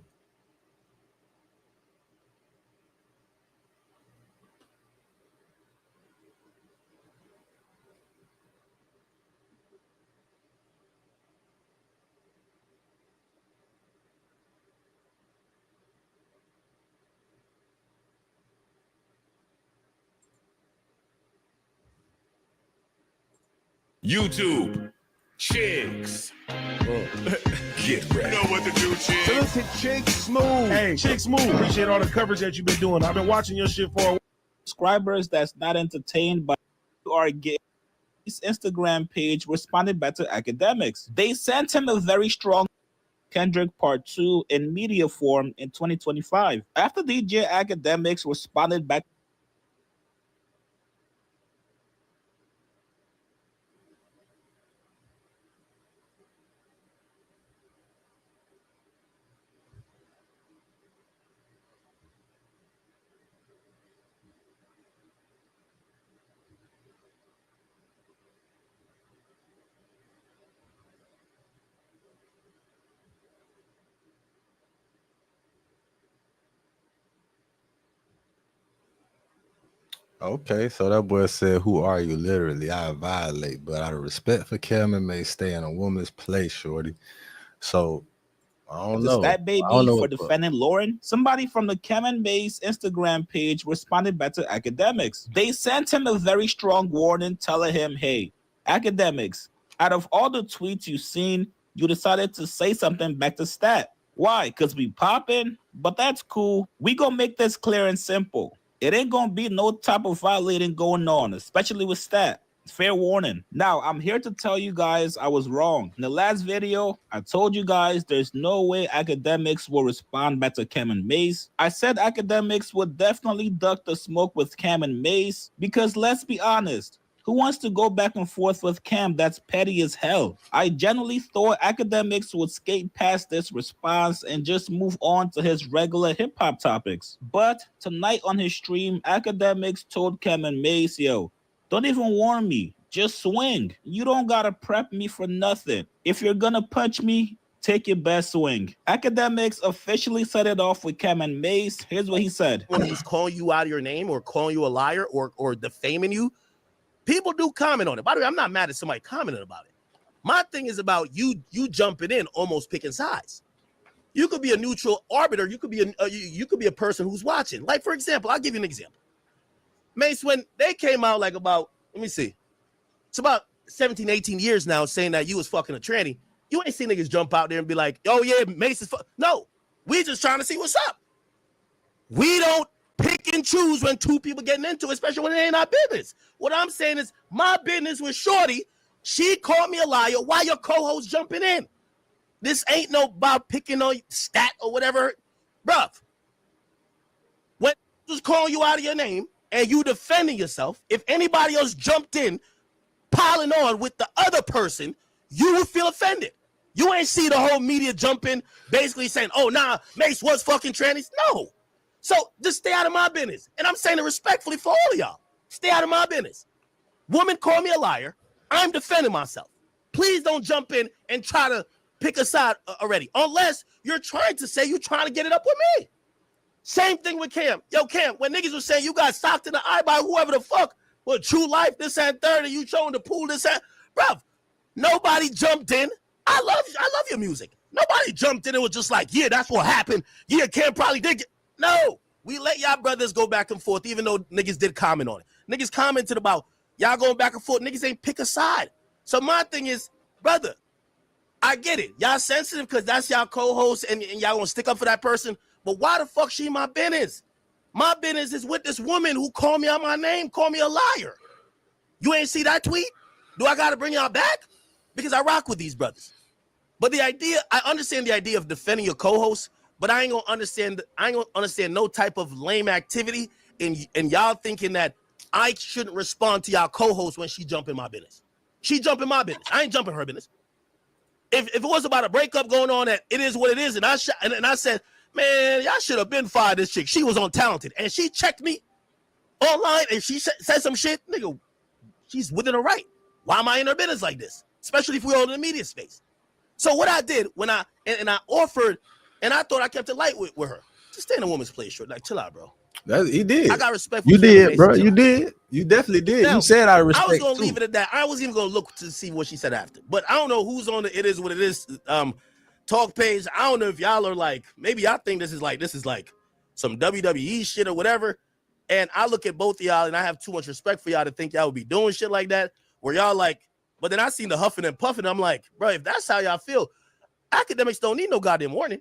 YouTube chicks. Get ready. You know what to do, chicks. Salute to Chick Smooth. Hey, Chick Smooth. Appreciate all the coverage that you've been doing. I've been watching your shit for a while. Subscribers that's not entertained by or gay. His Instagram page responded back to academics. They sent him a very strong Kendrick Part 2 in media form in 2025. After DJ Academics responded back. Okay, so that boy said, "Who are you?" Literally, I violate, but out of respect for Cameron may stay in a woman's place, shorty. So I don't The know. Stat I Baby don't know for what- defending Lauren. Somebody from the Kemen Base Instagram page responded back to academics. They sent him a very strong warning telling him, hey, academics, out of all the tweets you've seen, you decided to say something back to Stat. Why? Because we popping? But that's cool. We gonna make this clear and simple. It ain't gonna be no type of violating going on, especially with Stat. Fair warning. Now, I'm here to tell you guys I was wrong. In the last video, I told you guys there's no way academics will respond back to Cam and Mace. I said academics would definitely duck the smoke with Cam and Mace because let's be honest, who wants to go back and forth with Cam? That's petty as hell. I genuinely thought academics would skate past this response and just move on to his regular hip-hop topics. But tonight on his stream, academics told Cam and Mace, yo, don't even warn me. Just swing. You don't gotta prep me for nothing. If you're gonna punch me, take your best swing. Academics officially set it off with Cam and Mace. Here's what he said. When he's calling you out of your name or calling you a liar or defaming you, people do comment on it. By the way, I'm not mad at somebody commenting about it. My thing is about you jumping in, almost picking sides. You could be a neutral arbiter. You could be a person who's watching. Like, for example, I'll give you an example. Mace, when they came out like about, let me see, it's about 17, 18 years now saying that you was fucking a tranny. You ain't seen niggas jump out there and be like, oh yeah, Mace is no, we just trying to see what's up. We don't pick and choose when two people getting into it, especially when it ain't our business. What I'm saying is my business with Shorty. She called me a liar. Why your co-host jumping in? This ain't no about picking on Stat or whatever. Bruh, when just calling you out of your name, and you defending yourself, if anybody else jumped in, piling on with the other person, you would feel offended. You ain't see the whole media jump in, basically saying, oh, nah, Mace was fucking trannies. No. So just stay out of my business. And I'm saying it respectfully for all of y'all. Stay out of my business. Woman call me a liar. I'm defending myself. Please don't jump in and try to pick a side already, unless you're trying to say you're trying to get it up with me. Same thing with Cam. Yo, Cam, when niggas were saying you got socked in the eye by whoever the fuck, well, True Life, this and third, and you showing the pool, this and, bruv, nobody jumped in. I love your music. Nobody jumped in and was just like, yeah, that's what happened. Yeah, Cam probably did get. No, we let y'all brothers go back and forth, even though niggas did comment on it. Niggas commented about y'all going back and forth. Niggas ain't pick a side. So my thing is, brother, I get it. Y'all sensitive because that's y'all co-host and y'all gonna stick up for that person. But why the fuck she my business? My business is with this woman who called me out my name, called me a liar. You ain't see that tweet? Do I gotta bring y'all back? Because I rock with these brothers. But the idea, I understand the idea of defending your co-host, but I ain't gonna understand no type of lame activity in y'all thinking that I shouldn't respond to y'all co-host when she jump in my business. She jump in my business. I ain't jumping her business. If it was about a breakup going on, that it is what it is, and I said, man, y'all should have been fired this chick. She was untalented. And she checked me online and she said some shit. Nigga, she's within her right. Why am I in her business like this? Especially if we're all in the media space. So what I did when I offered, and I thought I kept it light with her. Just stay in a woman's place, short. Like, chill out, bro. He did. I got respect for you Kevin did, Mason, bro. chill You out. did. You definitely did. Now, you said I respect. I was gonna too. leave it at that. I wasn't even gonna look to see what she said after. But I don't know who's on the It Is What It Is talk page. I don't know if y'all are like, maybe y'all think this is like some WWE shit or whatever. And I look at both of y'all and I have too much respect for y'all to think y'all would be doing shit like that. Where y'all like, but then I seen the huffing and puffing. I'm like, bro, if that's how y'all feel, academics don't need no goddamn warning.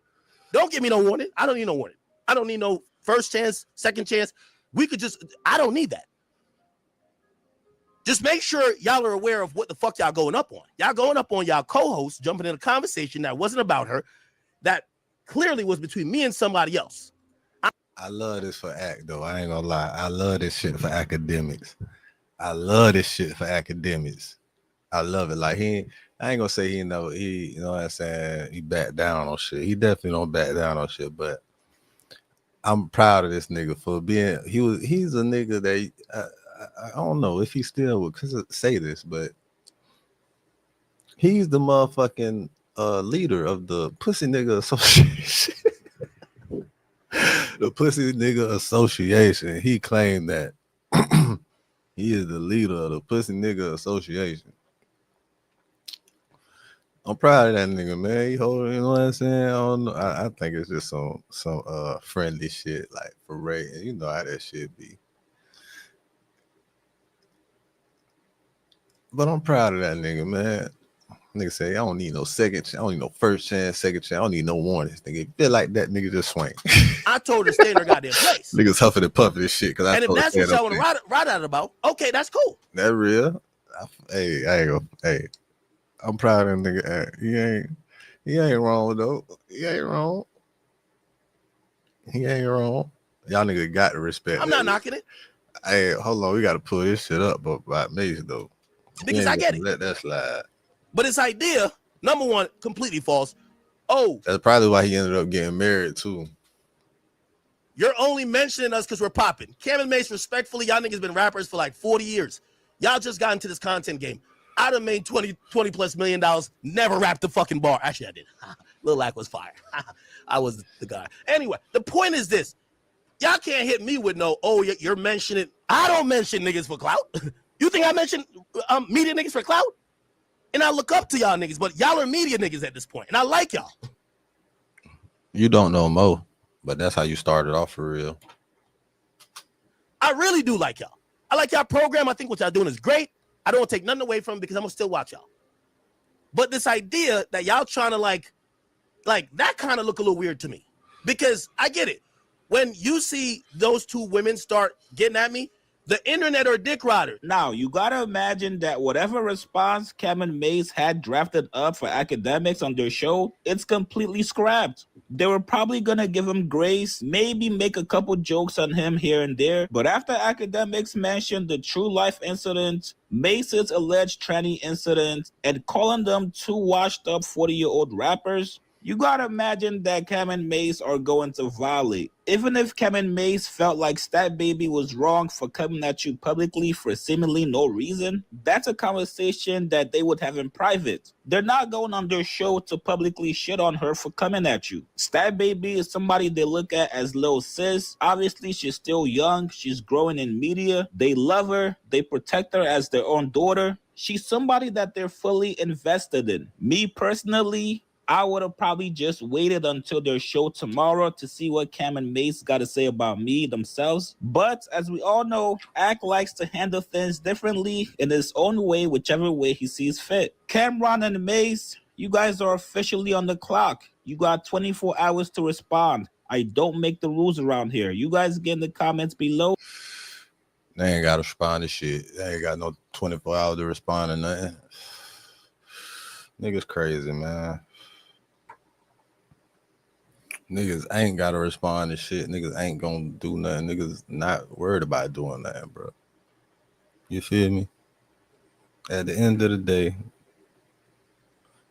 Don't give me no warning. I don't need no warning. I don't need no first chance, second chance. We could just, I don't need that. Just make sure y'all are aware of what the fuck y'all going up on. Y'all going up on y'all co-host, jumping in a conversation that wasn't about her, that clearly was between me and somebody else. I love this for act though. I ain't gonna lie. I love this shit for academics. I love this shit for academics. I love it. Like I ain't gonna say you know what I'm saying, he back down on shit. He definitely don't back down on shit, but I'm proud of this nigga for being he's a nigga that I don't know if he still would say this, but he's the motherfucking leader of the Pussy Nigga Association. The Pussy Nigga Association. He claimed that he is the leader of the Pussy Nigga Association. I'm proud of that nigga, man. He holding, you know what I'm saying? I don't know. I think it's just some friendly shit, like for Ray. And you know how that shit be. But I'm proud of that nigga, man. Nigga say, I don't need no second chance. I don't need no first chance, second chance. I don't need no warnings. Nigga, feel like that, nigga just swing. I told her to stay in her goddamn place. Niggas huffing and puffing this shit. And if that's what y'all want to ride out about, okay, that's cool. That real. Hey, I ain't go. Hey, I'm proud of that nigga. He ain't wrong though. He ain't wrong. He ain't wrong. Y'all nigga got to respect. I'm not knocking it. Hey, hold on. We got to pull this shit up about Mason though. Because I get it. Let that slide. But his idea, number one, completely false. Oh, that's probably why he ended up getting married too. You're only mentioning us because we're popping. Kevin Mace, respectfully, y'all niggas been rappers for like 40 years. Y'all just got into this content game. I done made $20 plus million, never rapped the fucking bar. Actually, I did. Lil Lack was fire. I was the guy. Anyway, the point is this. Y'all can't hit me with no, oh, you're mentioning. I don't mention niggas for clout. You think I mention media niggas for clout? And I look up to y'all niggas, but y'all are media niggas at this point, and I like y'all. You don't know Mo, but that's how you started off for real. I really do like y'all. I like y'all program. I think what y'all doing is great. I don't want to take nothing away from it because I'm going to still watch y'all. But this idea that y'all trying to like that kind of look a little weird to me. Because I get it. When you see those two women start getting at me, the internet or dick rider. Now, you gotta imagine that whatever response Kevin Mace had drafted up for academics on their show, it's completely scrapped. They were probably gonna give him grace, maybe make a couple jokes on him here and there. But after academics mentioned the true life incident, Mace's alleged tranny incident, and calling them two washed up 40-year-old rappers, you gotta imagine that Kevin Mace are going to violate. Even if Kevin Mace felt like Stat Baby was wrong for coming at you publicly for seemingly no reason, that's a conversation that they would have in private. They're not going on their show to publicly shit on her for coming at you. Stat Baby is somebody they look at as little sis. Obviously, she's still young. She's growing in media. They love her. They protect her as their own daughter. She's somebody that they're fully invested in. Me personally, I would have probably just waited until their show tomorrow to see what Cam and Mace got to say about me themselves. But as we all know, Ack likes to handle things differently in his own way, whichever way he sees fit. Cameron and Mace, you guys are officially on the clock. You got 24 hours to respond. I don't make the rules around here. You guys get in the comments below. They ain't got to respond to shit. They ain't got no 24 hours to respond to nothing. Niggas crazy, man. Niggas ain't gotta respond to shit. Niggas ain't gonna do nothing. Niggas not worried about doing nothing, bro. You feel me? At the end of the day,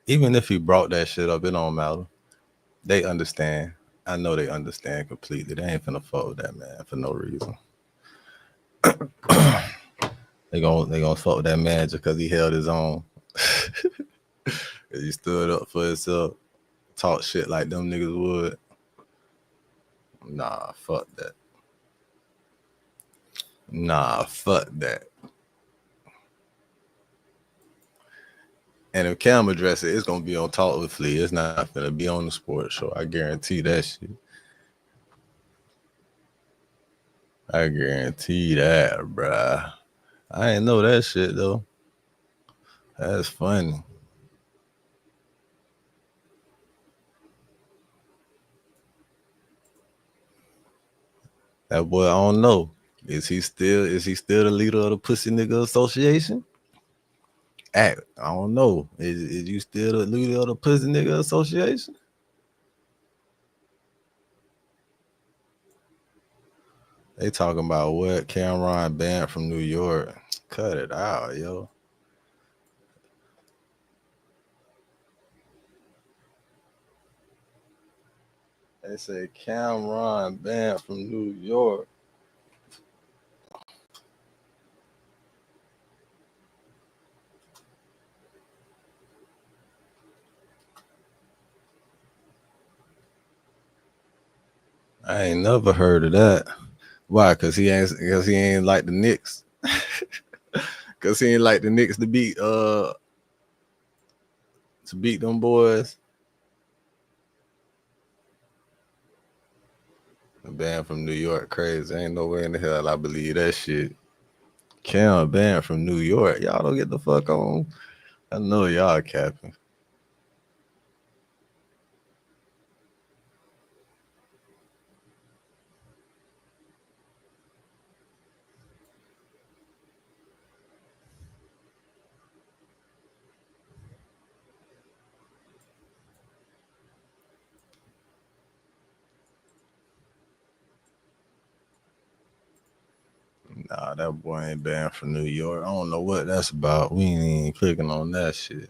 even if he brought that shit up, it don't matter. They understand. I know they understand completely. They ain't finna fuck with that man for no reason. They gonna fuck with that man just because he held his own. He stood up for himself, talk shit like them niggas would. Nah, fuck that. Nah, fuck that. And if Cam address it, it's gonna be on Talk with Flea. It's not gonna be on the sports show. I guarantee that shit. I guarantee that, bruh. I ain't know that shit though. That's funny. That boy, I don't know. Is he still the leader of the Pussy Nigga Association? I don't know. Is you still the leader of the Pussy Nigga Association? They talking about what? Cameron banned from New York. Cut it out, yo. They say Cameron banned from New York. I ain't never heard of that. Why? Cause he ain't like the Knicks. Cause he ain't like the Knicks to beat them boys. A band from New York, crazy. Ain't no way in the hell I believe that shit. Cam banned from New York. Y'all don't get the fuck on. I know y'all capping. Nah, that boy ain't banned from New York. I don't know what that's about. We ain't even clicking on that shit.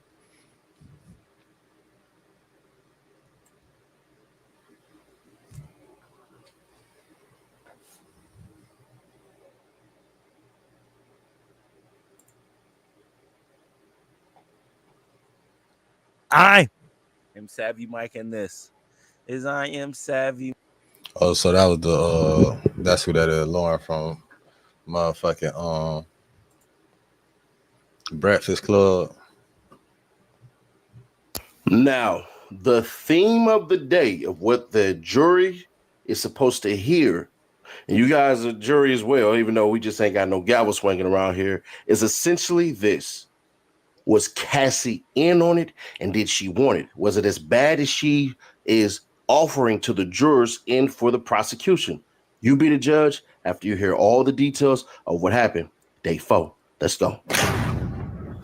I am Savvy Mike, and this is I Am Savvy. Oh, so that was that's who that is, Lauren from motherfucking Breakfast Club. Now, the theme of the day of what the jury is supposed to hear, and you guys are jury as well, even though we just ain't got no gavel swinging around here, is essentially this. Was Cassie in on it, and did she want it? Was it as bad as she is offering to the jurors and for the prosecution? You be the judge after you hear all the details of what happened. Day 4. Let's go.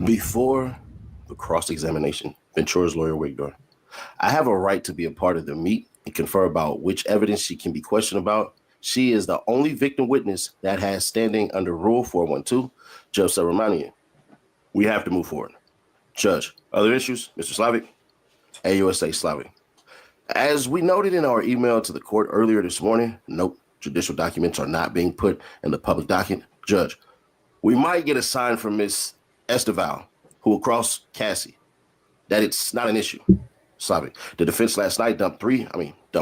Before the cross-examination, Ventura's lawyer Wigdor, I have a right to be a part of the meet and confer about which evidence she can be questioned about. She is the only victim witness that has standing under Rule 412. Judge Saramanian, we have to move forward. Judge, other issues? Mr. Slavic? AUSA Slavic. As we noted in our email to the court earlier this morning, nope, judicial documents are not being put in the public docket. Judge, we might get a sign from Miss Esteval, who will cross Cassie, that it's not an issue. Slavic, the defense last night dumped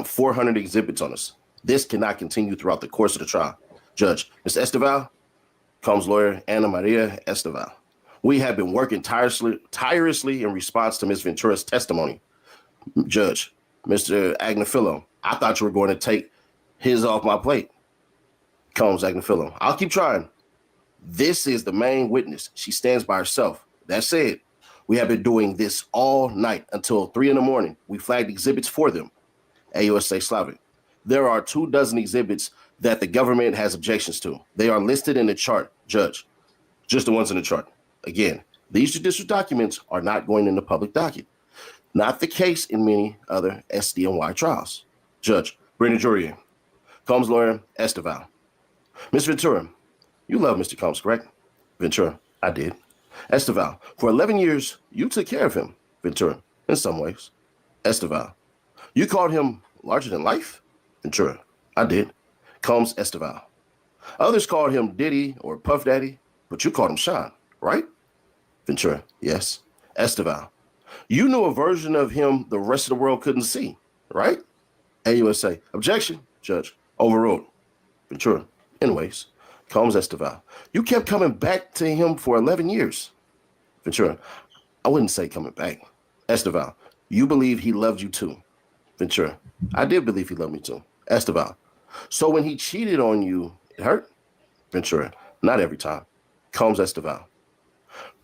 400 exhibits on us. This cannot continue throughout the course of the trial. Judge, Ms. Esteval, Combs lawyer Ana Maria Esteval. We have been working tirelessly in response to Ms. Ventura's testimony. Judge, Mr. Agnafilo, I thought you were going to take his off my plate. Combs Agnafilo, I'll keep trying. This is the main witness. She stands by herself. That said, we have been doing this all night until 3 a.m. We flagged exhibits for them. AUSA Slavic. There are 24 exhibits that the government has objections to. They are listed in the chart, Judge. Just the ones in the chart. Again, these judicial documents are not going in the public docket. Not the case in many other SDNY trials. Judge, Brandon Jury, Combs lawyer Esteval. Ms. Ventura, you love Mr. Combs, correct? Ventura, I did. Esteval, for 11 years, you took care of him. Ventura, in some ways. Esteval, you called him larger than life? Ventura, I did. Combs Esteval. Others called him Diddy or Puff Daddy, but you called him Sean, right? Ventura, yes. Esteval, You knew a version of him the rest of the world couldn't see, right? AUSA. Objection. Judge. Overruled. Ventura. Anyways, Combs Esteval. You kept coming back to him for 11 years. Ventura. I wouldn't say coming back. Esteval. You believe he loved you too. Ventura. I did believe he loved me too. Esteval. So when he cheated on you, it hurt? Ventura. Not every time. Combs Esteval.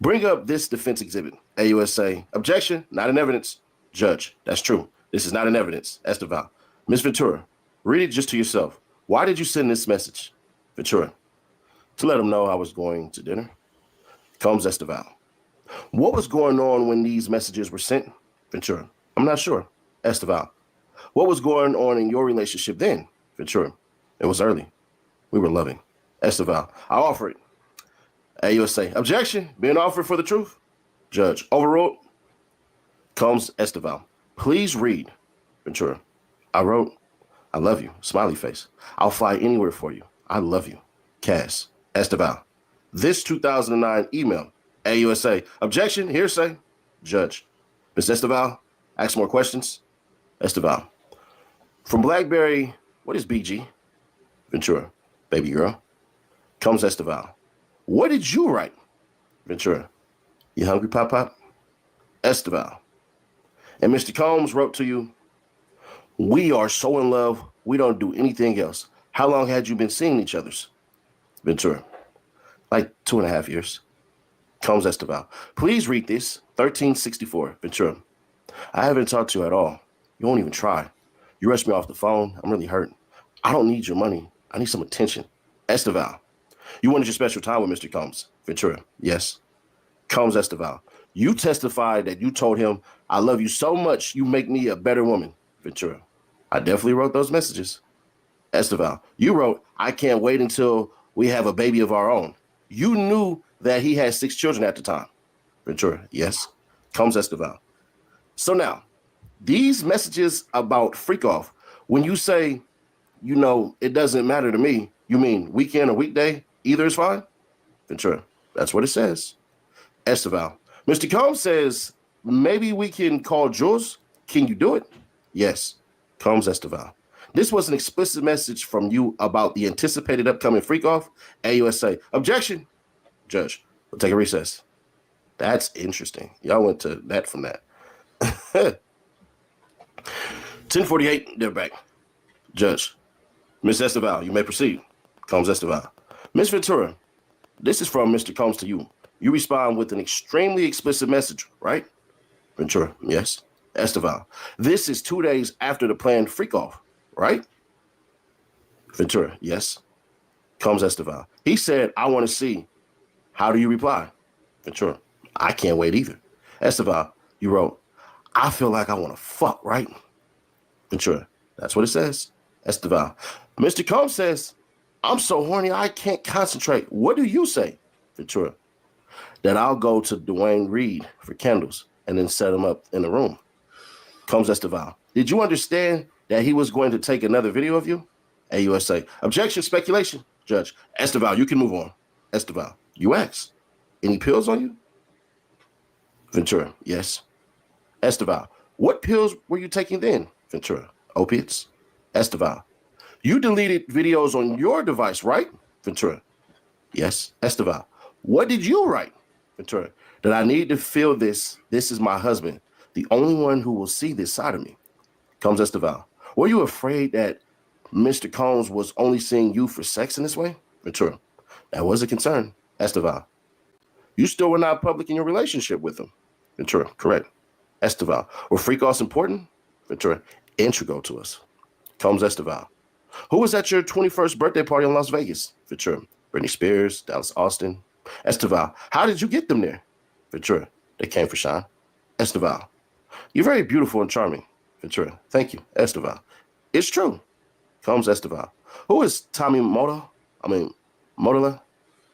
Bring up this defense exhibit. AUSA. Objection. Not in evidence. Judge. That's true. This is not in evidence. Esteval. Ms. Ventura. Read it just to yourself. Why did you send this message? Ventura. To let him know I was going to dinner. Combs Esteval. What was going on when these messages were sent? Ventura. I'm not sure. Esteval. What was going on in your relationship then? Ventura. It was early. We were loving. Esteval. I offer it. AUSA. Objection. Being offered for the truth. Judge. Overruled. Combs Esteval. Please read. Ventura. I wrote, I love you. Smiley face. I'll fly anywhere for you. I love you. Cass. Esteval. This 2009 email. AUSA. Objection. Hearsay. Judge. Ms. Esteval. Ask more questions. Esteval. From BlackBerry, what is BG? Ventura. Baby girl. Combs Esteval. What did you write? Ventura. You hungry, Pop Pop? Esteval. And Mr. Combs wrote to you, we are so in love, we don't do anything else. How long had you been seeing each other's? Ventura. Like 2.5 years. Combs Esteval. Please read this. 1364. Ventura. I haven't talked to you at all. You won't even try. You rushed me off the phone. I'm really hurt. I don't need your money. I need some attention. Esteval. You wanted your special time with Mr. Combs. Ventura. Yes. Combs Esteval. You testified that you told him, I love you so much, you make me a better woman. Ventura. I definitely wrote those messages. Esteval. You wrote, I can't wait until we have a baby of our own. You knew that he had 6 children at the time. Ventura. Yes. Combs Esteval. So now, these messages about freak off, when you say, you know, it doesn't matter to me, you mean weekend or weekday, either is fine? Ventura. That's what it says. Esteval. Mr. Combs says, maybe we can call Jules. Can you do it? Yes. Combs Esteval. This was an explicit message from you about the anticipated upcoming freak off. AUSA. Objection. Judge. We'll take a recess. That's interesting. Y'all went to that from that. 1048. They're back. Judge. Ms. Esteval, you may proceed. Combs Esteval. Ms. Ventura, this is from Mr. Combs to you. You respond with an extremely explicit message, right? Ventura. Yes. Esteval. This is 2 days after the planned freak off, right? Ventura. Yes. Combs Esteval. He said, I want to see. How do you reply? Ventura. I can't wait either. Esteval. You wrote, I feel like I want to fuck, right? Ventura. That's what it says. Esteval. Mr. Combs says, I'm so horny I can't concentrate. What do you say? Ventura. That I'll go to Dwayne Reed for candles and then set him up in the room. Combs Esteval. Did you understand that he was going to take another video of you? AUSA. Objection, speculation. Judge. Esteval, you can move on. Esteval. You asked. Any pills on you? Ventura. Yes. Esteval. What pills were you taking then? Ventura. Opiates. Esteval. You deleted videos on your device, right? Ventura. Yes. Esteval. What did you write? Ventura. That I need to feel this. This is my husband. The only one who will see this side of me. Combs Esteval. Were you afraid that Mr. Combs was only seeing you for sex in this way? Ventura. That was a concern. Esteval. You still were not public in your relationship with him. Ventura. Correct. Esteval. Were freak-offs important? Ventura. Integral to us. Combs Esteval. Who was at your 21st birthday party in Las Vegas? Ventura. Britney Spears, Dallas Austin. Esteval. How did you get them there? Ventura. They came for Sean. Esteval. You're very beautiful and charming. Ventura. Thank you. Esteval. It's true. Combs Esteval. Who is Tommy Motola?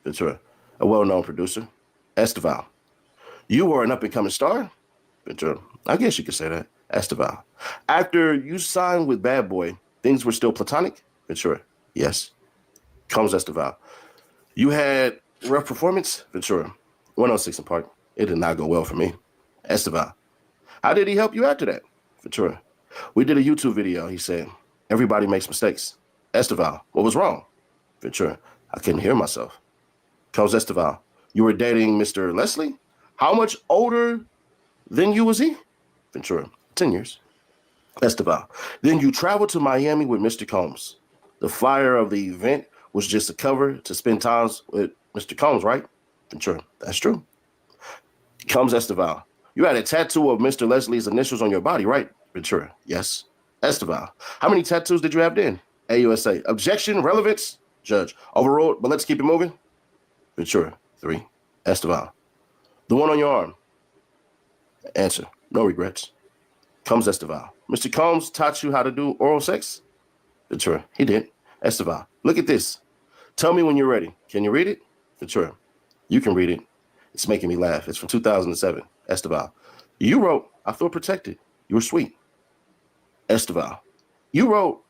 Ventura. A well-known producer. Esteval. You were an up-and-coming star? Ventura. I guess you could say that. Esteval. After you signed with Bad Boy, things were still platonic? Ventura. Yes. Combs Esteval. You had rough performance? Ventura. 106 in Park. It did not go well for me. Esteval. How did he help you after that? Ventura. We did a YouTube video. He said, everybody makes mistakes. Esteval, what was wrong? Ventura. I couldn't hear myself. Comes Esteval. You were dating Mr. Leslie? How much older than you was he? Ventura. 10 years. Esteval. Then you traveled to Miami with Mr. Combs. The flyer of the event was just a cover to spend times with Mr. Combs, right? Ventura. That's true. Comes Esteval. You had a tattoo of Mr. Leslie's initials on your body, right? Ventura. Yes. Esteval. How many tattoos did you have then? AUSA. Objection, relevance. Judge. Overruled, but let's keep it moving. Ventura. 3. Esteval. The one on your arm. Answer. No regrets. Comes Esteval. Mr. Combs taught you how to do oral sex? Ventura. He did. Esteval. Look at this. Tell me when you're ready. Can you read it? Ventura. You can read it. It's making me laugh. It's from 2007. Esteval. You wrote, I feel protected. You were sweet. Esteval. You wrote,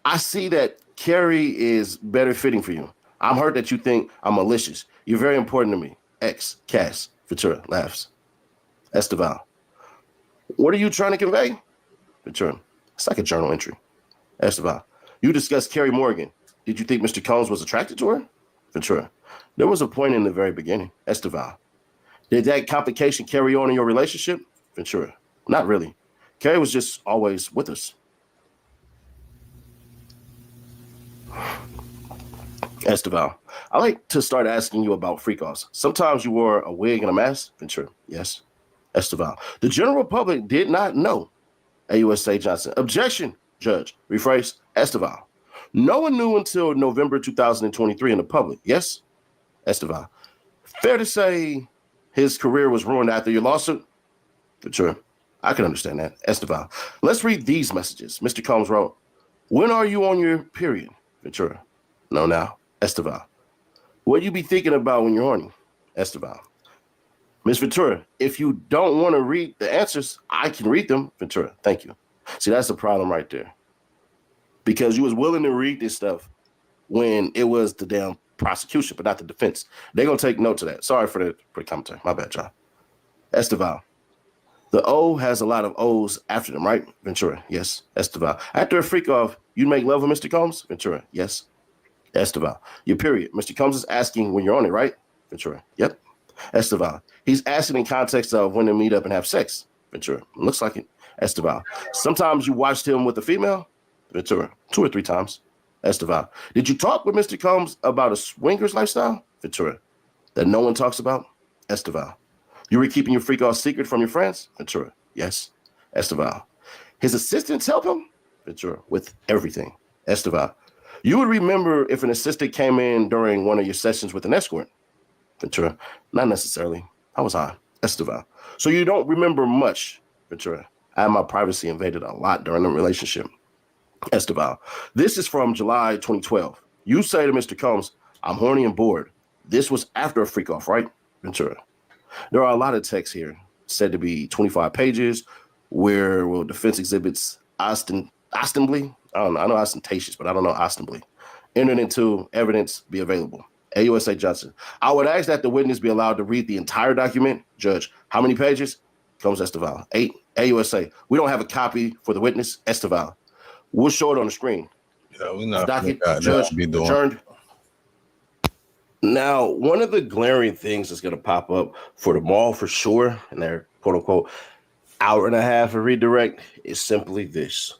I see that Carrie is better fitting for you. I'm hurt that you think I'm malicious. You're very important to me. X. Cass. Ventura laughs. Esteval. What are you trying to convey? Ventura. It's like a journal entry. Esteval. You discussed Carrie Morgan. Did you think Mr. Combs was attracted to her? Ventura. There was a point in the very beginning. Esteval. Did that complication carry on in your relationship? Ventura. Not really. Carrie was just always with us. Esteval. I like to start asking you about freak-offs. Sometimes you wore a wig and a mask? Ventura. Yes. Esteval. The general public did not know. AUSA Johnson. Objection, Judge. Rephrase. Esteval. No one knew until November 2023 in the public. Yes? Esteval. Fair to say his career was ruined after your lawsuit? Ventura. I can understand that. Esteval. Let's read these messages. Mr. Combs wrote, when are you on your period? Ventura. No, now. Esteval. What you be thinking about when you're horny? Esteval. Ms. Ventura, if you don't want to read the answers, I can read them. Ventura, thank you. See, that's the problem right there. Because you was willing to read this stuff when it was the damn prosecution, but not the defense. They're going to take note of that. Sorry for the commentary. My bad, John. Esteval. The O has a lot of O's after them, right? Ventura, yes. Esteval. After a freak off, you make love with Mr. Combs? Ventura, yes. Esteval. Your period. Mr. Combs is asking when you're on it, right? Ventura, yep. Esteval. He's asking in context of when to meet up and have sex. Ventura. Looks like it. Esteval. Sometimes you watched him with a female? Ventura. 2 or 3 times. Esteval. Did you talk with Mr. Combs about a swingers lifestyle? Ventura. That no one talks about? Esteval. You were keeping your freak off secret from your friends? Ventura. Yes. Esteval. His assistants help him? Ventura. With everything. Esteval. You would remember if an assistant came in during one of your sessions with an escort? Ventura. Not necessarily. I was high. Esteval. So you don't remember much? Ventura. I had my privacy invaded a lot during the relationship. Esteval. This is from July 2012. You say to Mr. Combs, I'm horny and bored. This was after a freak off, right? Ventura. There are a lot of texts here, said to be 25 pages, where will defense exhibits ostensibly, I know ostentatious, but I don't know ostensibly, entered into evidence be available. AUSA Johnson. I would ask that the witness be allowed to read the entire document. Judge, how many pages? Combs Esteval. 8. AUSA. We don't have a copy for the witness. Esteval. We'll show it on the screen. Yeah, we not docket, Judge, adjourned. Now, one of the glaring things that's going to pop up for the mall for sure, in their quote unquote hour and a half of redirect, is simply this.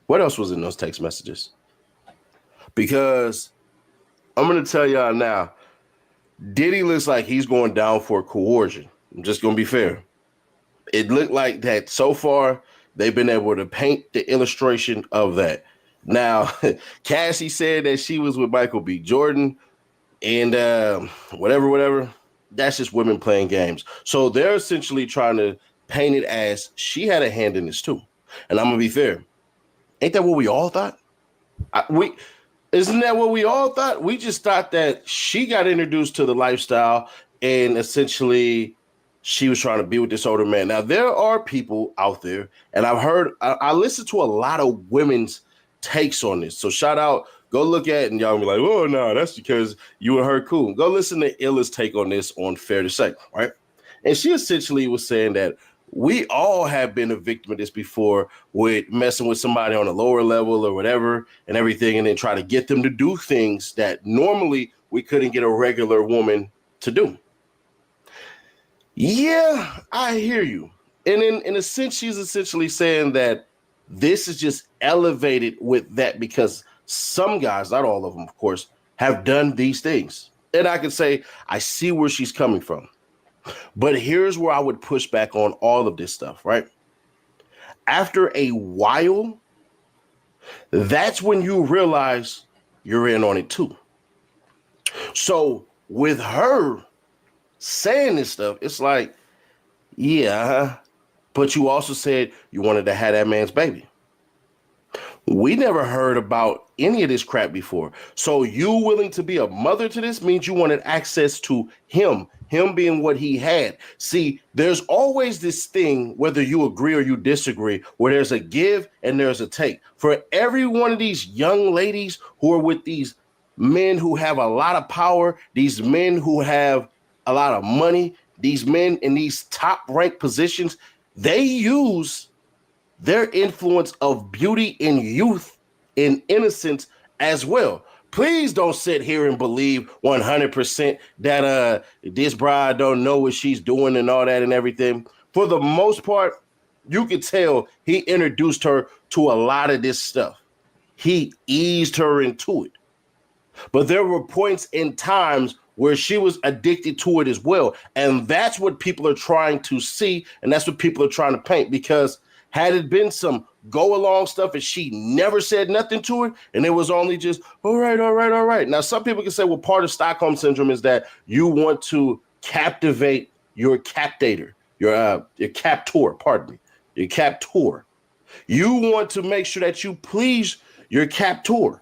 What else was in those text messages? Because I'm going to tell y'all now, Diddy looks like he's going down for coercion. I'm just going to be fair. It looked like that so far, they've been able to paint the illustration of that. Now, Cassie said that she was with Michael B. Jordan and whatever. That's just women playing games. So they're essentially trying to paint it as she had a hand in this too. And I'm going to be fair. Ain't that what we all thought? Isn't that what we all thought? We just thought that she got introduced to the lifestyle and essentially she was trying to be with this older man. Now, there are people out there, and I listen to a lot of women's takes on this. So shout out, go look at it, and y'all be like, oh, no, that's because you and her cool. Go listen to Illa's take on this on Fair to Say, right? And she essentially was saying that we all have been a victim of this before, with messing with somebody on a lower level or whatever and everything, and then try to get them to do things that normally we couldn't get a regular woman to do. Yeah, I hear you. And in a sense, she's essentially saying that this is just elevated with that because some guys, not all of them, of course, have done these things. And I can say, I see where she's coming from. But here's where I would push back on all of this stuff, right? After a while, that's when you realize you're in on it too. So with her saying this stuff, it's like, yeah, but you also said you wanted to have that man's baby. We never heard about any of this crap before. So you willing to be a mother to this means you wanted access to him being what he had. See, there's always this thing, whether you agree or you disagree, where there's a give and there's a take. For every one of these young ladies who are with these men who have a lot of power, these men who have a lot of money, these men in these top ranked positions, they use their influence of beauty and youth and innocence as well. Please don't sit here and believe 100% that this bride don't know what she's doing and all that and everything. For the most part, you could tell he introduced her to a lot of this stuff. He eased her into it. But there were points in times where she was addicted to it as well. And that's what people are trying to see. And that's what people are trying to paint, because had it been some go along stuff and she never said nothing to it, and it was only just, all right. Now, some people can say, well, part of Stockholm Syndrome is that you want to captivate your captator, your captor, pardon me, your captor. You want to make sure that you please your captor.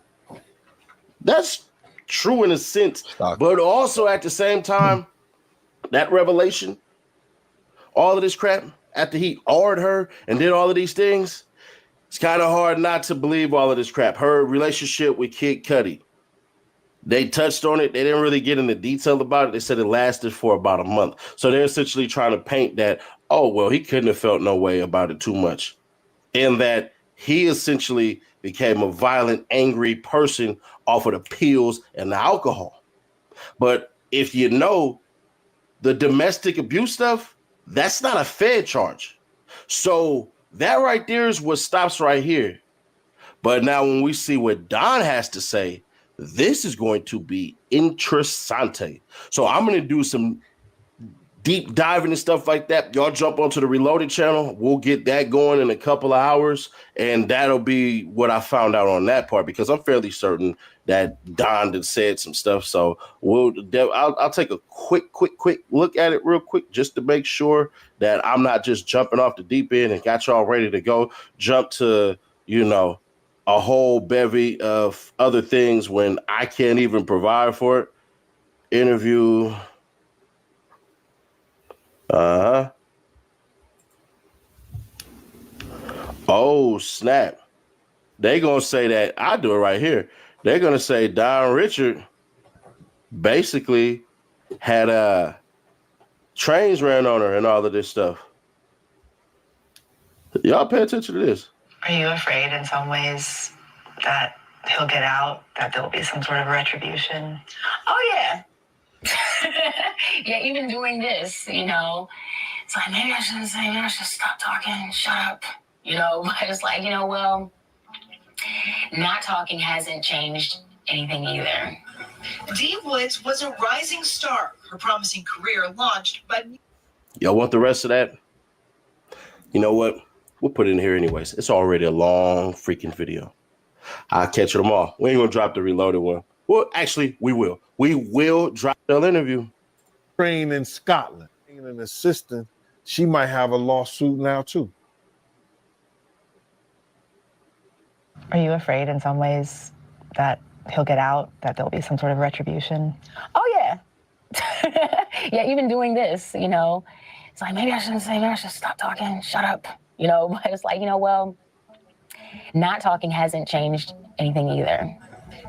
That's true in a sense, but also at the same time, that revelation, all of this crap, after he awed her and did all of these things, it's kind of hard not to believe all of this crap. Her relationship with Kid Cudi, they touched on it. They didn't really get into detail about it. They said it lasted for about a month. So they're essentially trying to paint that, oh, well, he couldn't have felt no way about it too much. And that he essentially became a violent, angry person off of the pills and the alcohol. But if you know the domestic abuse stuff, that's not a Fed charge. So that right there is what stops right here. But now when we see what Don has to say, this is going to be interessante. So I'm going to do some deep diving and stuff like that. Y'all jump onto the Reloaded channel. We'll get that going in a couple of hours, and that'll be what I found out on that part, because I'm fairly certain that Don had said some stuff. So I'll take a quick look at it real quick, just to make sure that I'm not just jumping off the deep end and got y'all ready to go jump to, a whole bevy of other things when I can't even provide for it. Interview. Oh, snap. They gonna say that, I do it right here. They're gonna say Don Richard basically had trains ran on her and all of this stuff. Y'all pay attention to this. Are you afraid in some ways that he'll get out, that there'll be some sort of retribution? Oh, yeah. Yeah, even doing this, it's like, maybe I shouldn't say, maybe I should stop talking, shut up, but it's like, well, not talking hasn't changed anything either. Dee Woods was a rising star. Her promising career launched, but... Y'all want the rest of that? You know what? We'll put it in here anyways. It's already a long freaking video. I'll catch them all. We ain't gonna drop the Reloaded one. Well, actually, we will. We will drop the interview. Trained in Scotland, being an assistant, she might have a lawsuit now too. Are you afraid in some ways that he'll get out, that there'll be some sort of retribution? Oh, yeah. Yeah, even doing this, it's like, maybe I shouldn't say, maybe I should stop talking, shut up, but it's like, well, not talking hasn't changed anything either.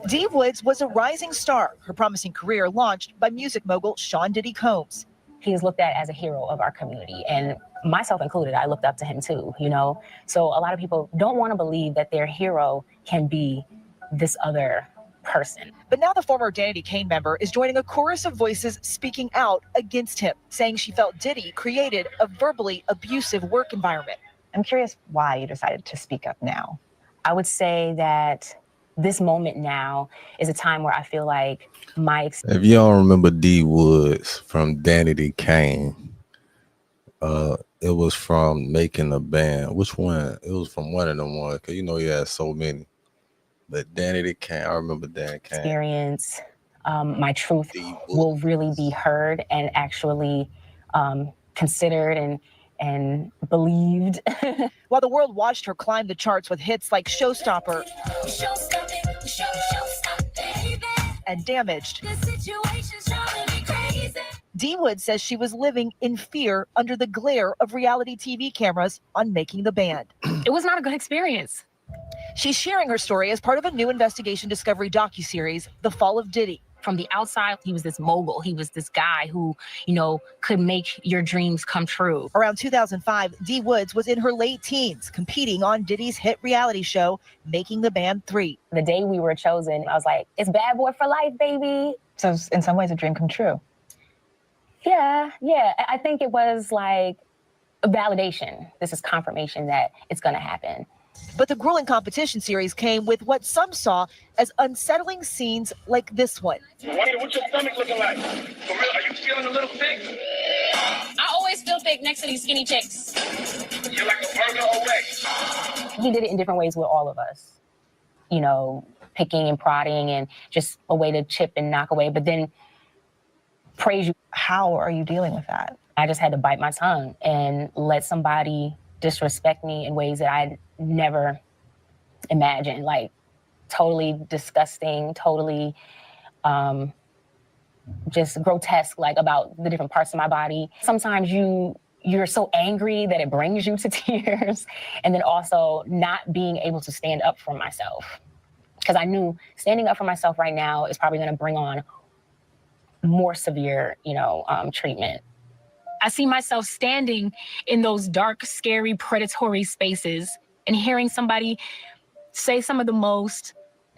Dee Woods was a rising star. Her promising career launched by music mogul Sean Diddy Combs. he is looked at as a hero of our community. And myself included, I looked up to him too, you know? So a lot of people don't want to believe that their hero can be this other person. But now the former Danity Kane member is joining a chorus of voices speaking out against him, saying she felt Diddy created a verbally abusive work environment. I'm curious why you decided to speak up now. I would say that this moment now is a time where I feel like If you don't remember D Woods from Danity Kane, it was from Making a Band. Which one? It was from one of them ones, because you know he had so many. But Danity Kane, I remember Danity Kane. Experience, my truth will really be heard and actually considered and believed. While the world watched her climb the charts with hits like Showstopper and Damaged, D Wood says she was living in fear under the glare of reality TV cameras on Making the Band. It was not a good experience. She's sharing her story as part of a new investigation discovery docuseries, The Fall of Diddy. From the outside, he was this mogul. He was this guy who, you know, could make your dreams come true. Around 2005, D Woods was in her late teens, competing on Diddy's hit reality show, Making the Band 3. The day we were chosen, I was like, it's bad boy for life, baby. So in some ways, a dream come true. Yeah. I think it was like a validation. This is confirmation that it's going to happen. But the grueling competition series came with what some saw as unsettling scenes like this one. Wonder what's your stomach looking like? For real, are you feeling a little thick? I always feel thick next to these skinny chicks. You're like a burger away. He did it in different ways with all of us. You know, picking and prodding and just a way to chip and knock away, but then praise you. How are you dealing with that? I just had to bite my tongue and let somebody disrespect me in ways that I never imagined, like totally disgusting, totally just grotesque, like about the different parts of my body. Sometimes you're so angry that it brings you to tears, and then also not being able to stand up for myself. Because I knew standing up for myself right now is probably going to bring on more severe, treatment. I see myself standing in those dark, scary, predatory spaces and hearing somebody say some of the most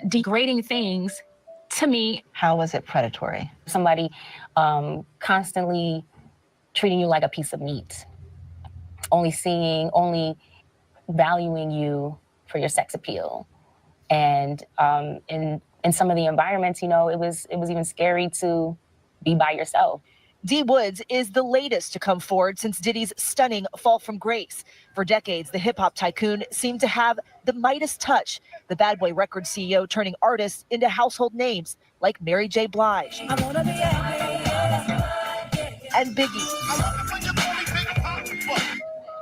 degrading things to me. How was it predatory? Somebody constantly treating you like a piece of meat, only valuing you for your sex appeal. And in some of the environments, it was even scary to be by yourself. D Woods is the latest to come forward since Diddy's stunning fall from grace. For decades, the hip-hop tycoon seemed to have the Midas touch, the Bad Boy Records CEO turning artists into household names like Mary J. Blige and Biggie.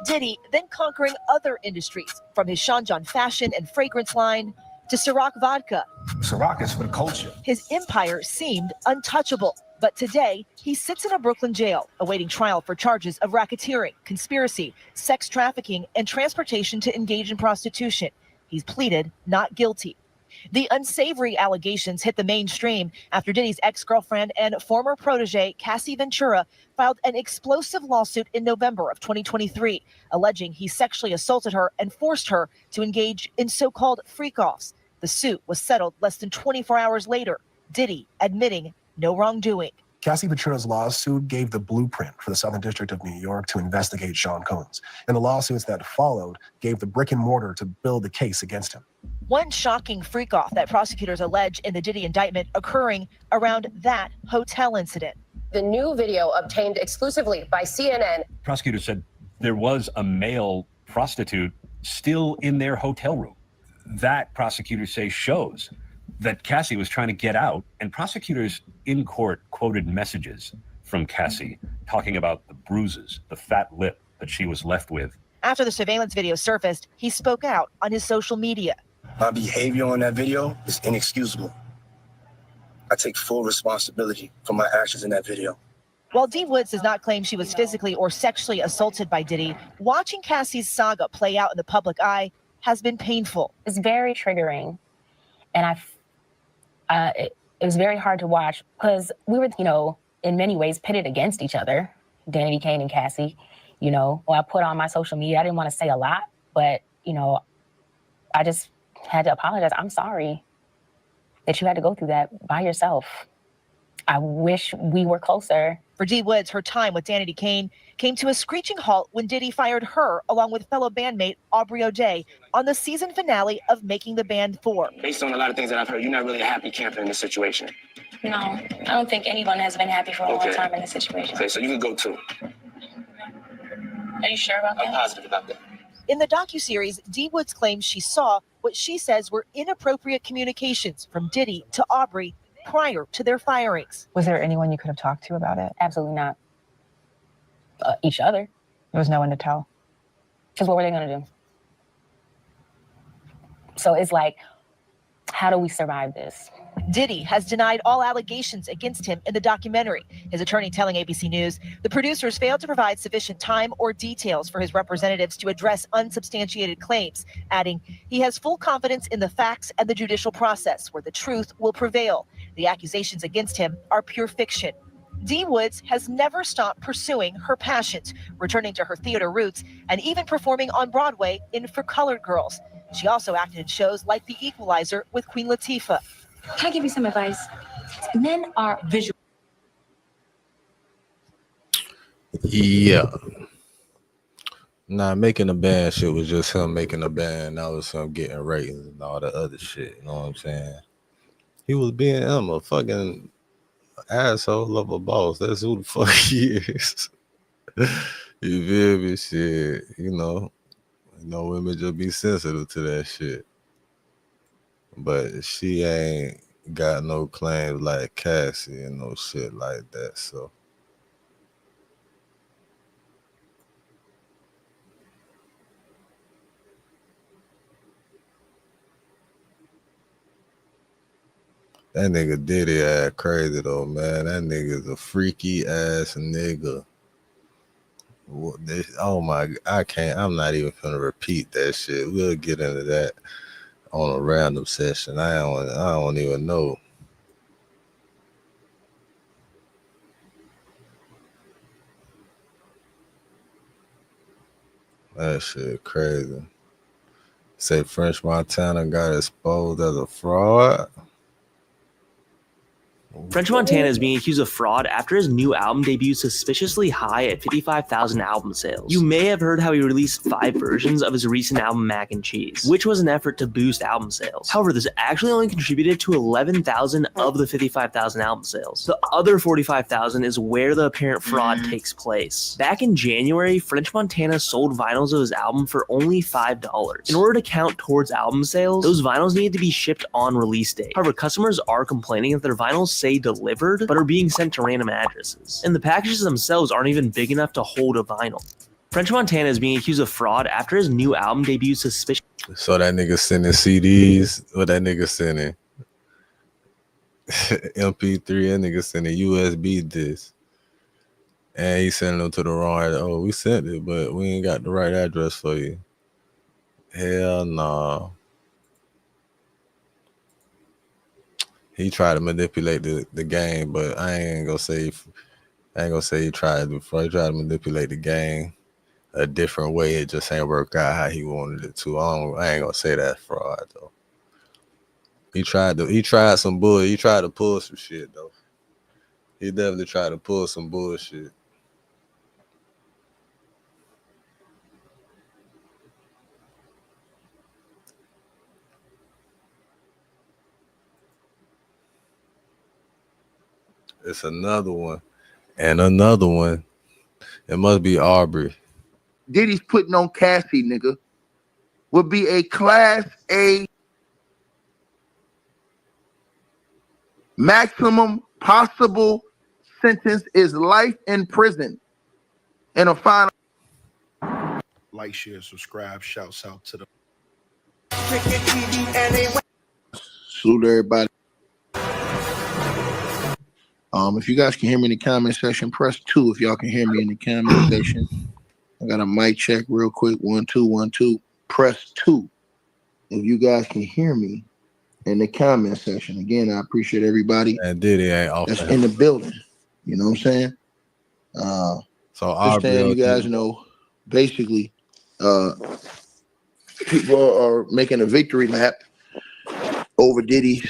Diddy then conquering other industries, from his Sean John fashion and fragrance line to Ciroc vodka. Ciroc is for the culture. His empire seemed untouchable. But today, he sits in a Brooklyn jail, awaiting trial for charges of racketeering, conspiracy, sex trafficking, and transportation to engage in prostitution. He's pleaded not guilty. The unsavory allegations hit the mainstream after Diddy's ex-girlfriend and former protege, Cassie Ventura, filed an explosive lawsuit in November of 2023, alleging he sexually assaulted her and forced her to engage in so-called freak-offs. The suit was settled less than 24 hours later, Diddy admitting no wrongdoing. Cassie Ventura's lawsuit gave the blueprint for the Southern District of New York to investigate Sean Combs, and the lawsuits that followed gave the brick and mortar to build the case against him. One shocking freak-off that prosecutors allege in the Diddy indictment occurring around that hotel incident. The new video obtained exclusively by CNN. Prosecutors said there was a male prostitute still in their hotel room. That, prosecutors say, shows that Cassie was trying to get out, and prosecutors in court quoted messages from Cassie talking about the bruises, the fat lip that she was left with. After the surveillance video surfaced, he spoke out on his social media. My behavior on that video is inexcusable. I take full responsibility for my actions in that video. While D Woods does not claim she was physically or sexually assaulted by Diddy, watching Cassie's saga play out in the public eye has been painful. It's very triggering, and it was very hard to watch because we were, in many ways pitted against each other. Danny Kane and Cassie. You know, when I put on my social media, I didn't want to say a lot, but, you know, I just had to apologize. I'm sorry that you had to go through that by yourself. I wish we were closer. For D Woods, her time with Danny Kane came to a screeching halt when Diddy fired her along with fellow bandmate Aubrey O'Day on the season finale of Making the Band 4. Based on a lot of things that I've heard, you're not really a happy camper in this situation. No, I don't think anyone has been happy for a long time in this situation. Okay, so you can go too. Are you sure about that? I'm positive about that. In the docuseries, D Woods claims she saw what she says were inappropriate communications from Diddy to Aubrey prior to their firings. Was there anyone you could have talked to about it? Absolutely not. Each other. There was no one to tell. Because what were they going to do? So it's like, how do we survive this? Diddy has denied all allegations against him in the documentary. His attorney telling ABC News the producers failed to provide sufficient time or details for his representatives to address unsubstantiated claims, adding he has full confidence in the facts and the judicial process where the truth will prevail. The accusations against him are pure fiction. D. Woods has never stopped pursuing her passions, returning to her theater roots and even performing on Broadway in For Colored Girls. She also acted in shows like The Equalizer with Queen Latifah. Can I give you some advice? Men are visual. Yeah. Nah, Making a Band shit was just him making a band. That was him getting ratings and all the other shit. You know what I'm saying? He was being him, a fucking asshole of a boss. That's who the fuck he is. You feel me? Shit. You know, women just be sensitive to that shit. But she ain't got no claims like Cassie and no shit like that. So that nigga Diddy ass crazy though, man. That nigga's a freaky ass nigga. Oh my, I'm not even gonna repeat that shit. We'll get into that on a random session. I don't even know. That shit crazy. Say French Montana got exposed as a fraud. French Montana is being accused of fraud after his new album debuted suspiciously high at 55,000 album sales. You may have heard how he released 5 versions of his recent album Mac and Cheese, which was an effort to boost album sales. However, this actually only contributed to 11,000 of the 55,000 album sales. The other 45,000 is where the apparent fraud takes place. Back in January, French Montana sold vinyls of his album for only $5. In order to count towards album sales, those vinyls needed to be shipped on release date. However, customers are complaining that their vinyls say delivered, but are being sent to random addresses. And the packages themselves aren't even big enough to hold a vinyl. French Montana is being accused of fraud after his new album debuted suspicious. So that nigga sending CDs, what that nigga sending? MP3, that nigga sending USB disc. And he sending them to the wrong address. Oh, we sent it, but we ain't got the right address for you. Hell nah. He tried to manipulate the game, but I ain't gonna say he tried before. He tried to manipulate the game a different way. It just ain't work out how he wanted it to. I ain't gonna say that's fraud though. He tried some bull. He tried to pull some shit though. He definitely tried to pull some bullshit. It's another one. And another one. It must be Aubrey. Diddy's putting on Cassie, nigga, would be a class A maximum possible sentence is life in prison. And a final. Like, share, subscribe, shouts out to the Salute everybody. If you guys can hear me in the comment section, press 2 if y'all can hear me in the comment section. I got a mic check real quick. 1 2 1 2. Press 2 if you guys can hear me in the comment section. Again, I appreciate everybody and Diddy ain't off that's in the building. You know what I'm saying? So just letting you guys know, basically, people are making a victory lap over Diddy's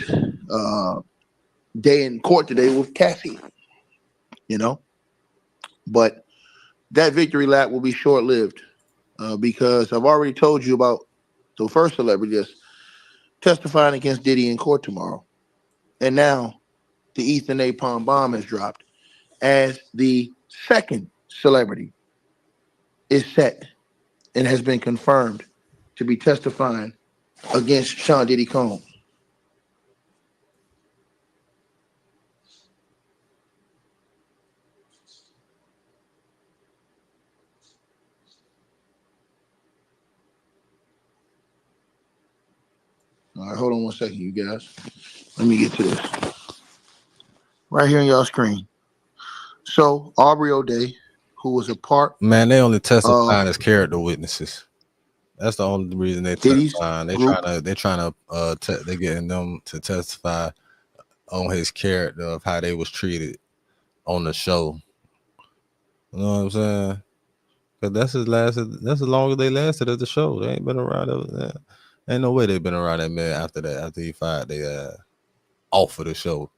day in court today with Cassie. You know, but that victory lap will be short-lived because I've already told you about the first celebrity that's testifying against Diddy in court tomorrow, and now the Ethan Napalm bomb has dropped as the second celebrity is set and has been confirmed to be testifying against Sean Diddy Combs. All right, hold on one second, you guys. Let me get to this. Right here on y'all screen. So, Aubrey O'Day, who was a part... Man, they only testifying as character witnesses. That's the only reason they testifying. They're trying to they're getting them to testify on his character of how they was treated on the show. You know what I'm saying? Cause that's as long as they lasted at the show. They ain't been around that. Ain't no way they've been around that man after that. After he fired they off of the show.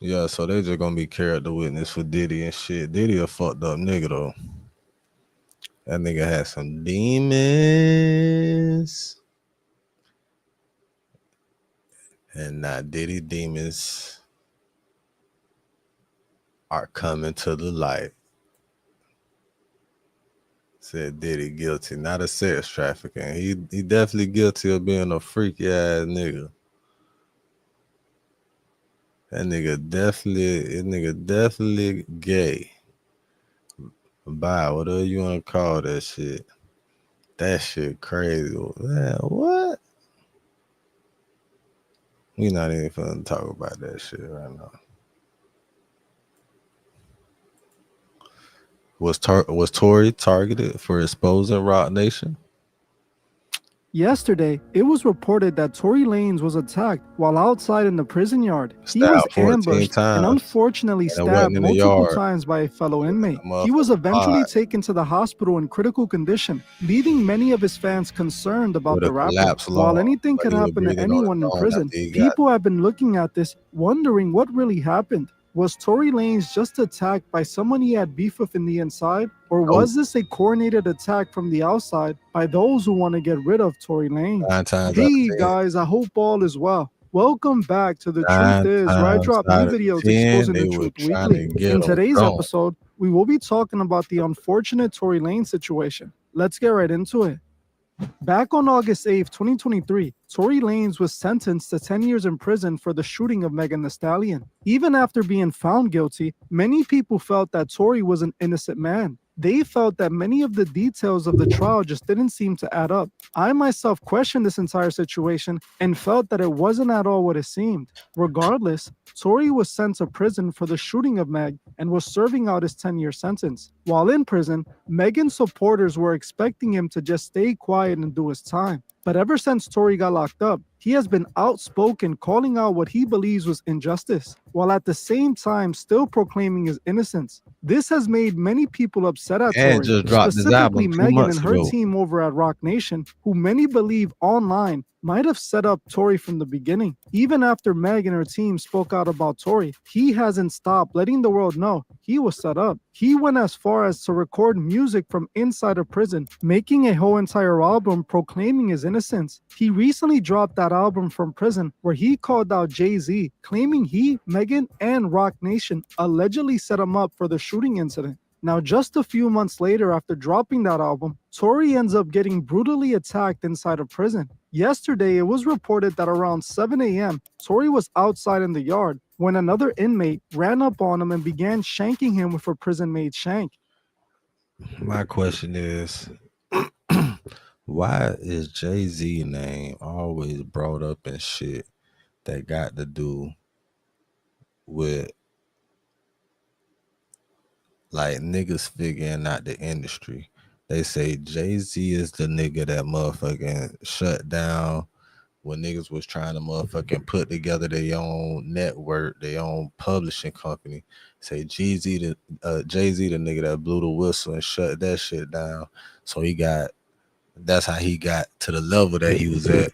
Yeah, so they just gonna be character witness for Diddy and shit. Diddy a fucked up nigga though. That nigga had some demons. And now Diddy demons are coming to the light. Said Diddy guilty, not of sex trafficking. He definitely guilty of being a freaky ass nigga. That nigga definitely gay. Bye, whatever you want to call that shit. That shit crazy. Man, what? We not even finna talk about that shit right now. Was Tory targeted for exposing Roc Nation? Yesterday, it was reported that Tory Lanez was attacked while outside in the prison yard. He was Stabbed 14 ambushed and times. unfortunately And it wasn't stabbed in the multiple yard. times by a fellow inmate. That He was motherfucker eventually died. taken to the hospital in critical condition, leaving many of his fans concerned about With the a rapper. collapsed While lung, anything but could he was happen to breathing on his anyone in own prison, after he got people have been looking at this, wondering what really happened. Was Tory Lanez just attacked by someone he had beef with in the inside? Or was this a coordinated attack from the outside by those who want to get rid of Tory Lanez? 9 times out of Hey 10. guys, I hope all is well. Welcome back to The 9 Truth Is, where I times drop new out of videos 10, exposing they the were truth trying weekly. to get In him today's gone. episode, we will be talking about the unfortunate Tory Lanez situation. Let's get right into it. Back on August 8th, 2023, Tory Lanez was sentenced to 10 years in prison for the shooting of Megan Thee Stallion. Even after being found guilty, many people felt that Tory was an innocent man. They felt that many of the details of the trial just didn't seem to add up. I myself questioned this entire situation and felt that it wasn't at all what it seemed. Regardless, Tory was sent to prison for the shooting of Meg and was serving out his 10-year sentence. While in prison, Megan's supporters were expecting him to just stay quiet and do his time. But ever since Tory got locked up, he has been outspoken, calling out what he believes was injustice, while at the same time still proclaiming his innocence. This has made many people upset at And Tory, just dropped his specifically album 2 Megan months and her ago. team over at Roc Nation, who many believe online might have set up Tory from the beginning. Even after Meg and her team spoke out about Tory, he hasn't stopped letting the world know he was set up. He went as far as to record music from inside a prison, making a whole entire album proclaiming his innocence. He recently dropped that album from prison where he called out Jay-Z, claiming he, Megan, and Roc Nation allegedly set him up for the shooting incident. Now, just a few months later after dropping that album, Tory ends up getting brutally attacked inside of prison. Yesterday, it was reported that around 7 a.m., Tory was outside in the yard when another inmate ran up on him and began shanking him with a prison-made shank. My question is, why is Jay-Z name always brought up in shit that got to do with like niggas figuring out the industry. They say Jay-Z is the nigga that motherfucking shut down when niggas was trying to motherfucking put together their own network, their own publishing company. Say Jay-Z the nigga that blew the whistle and shut that shit down. So that's how he got to the level that he was at.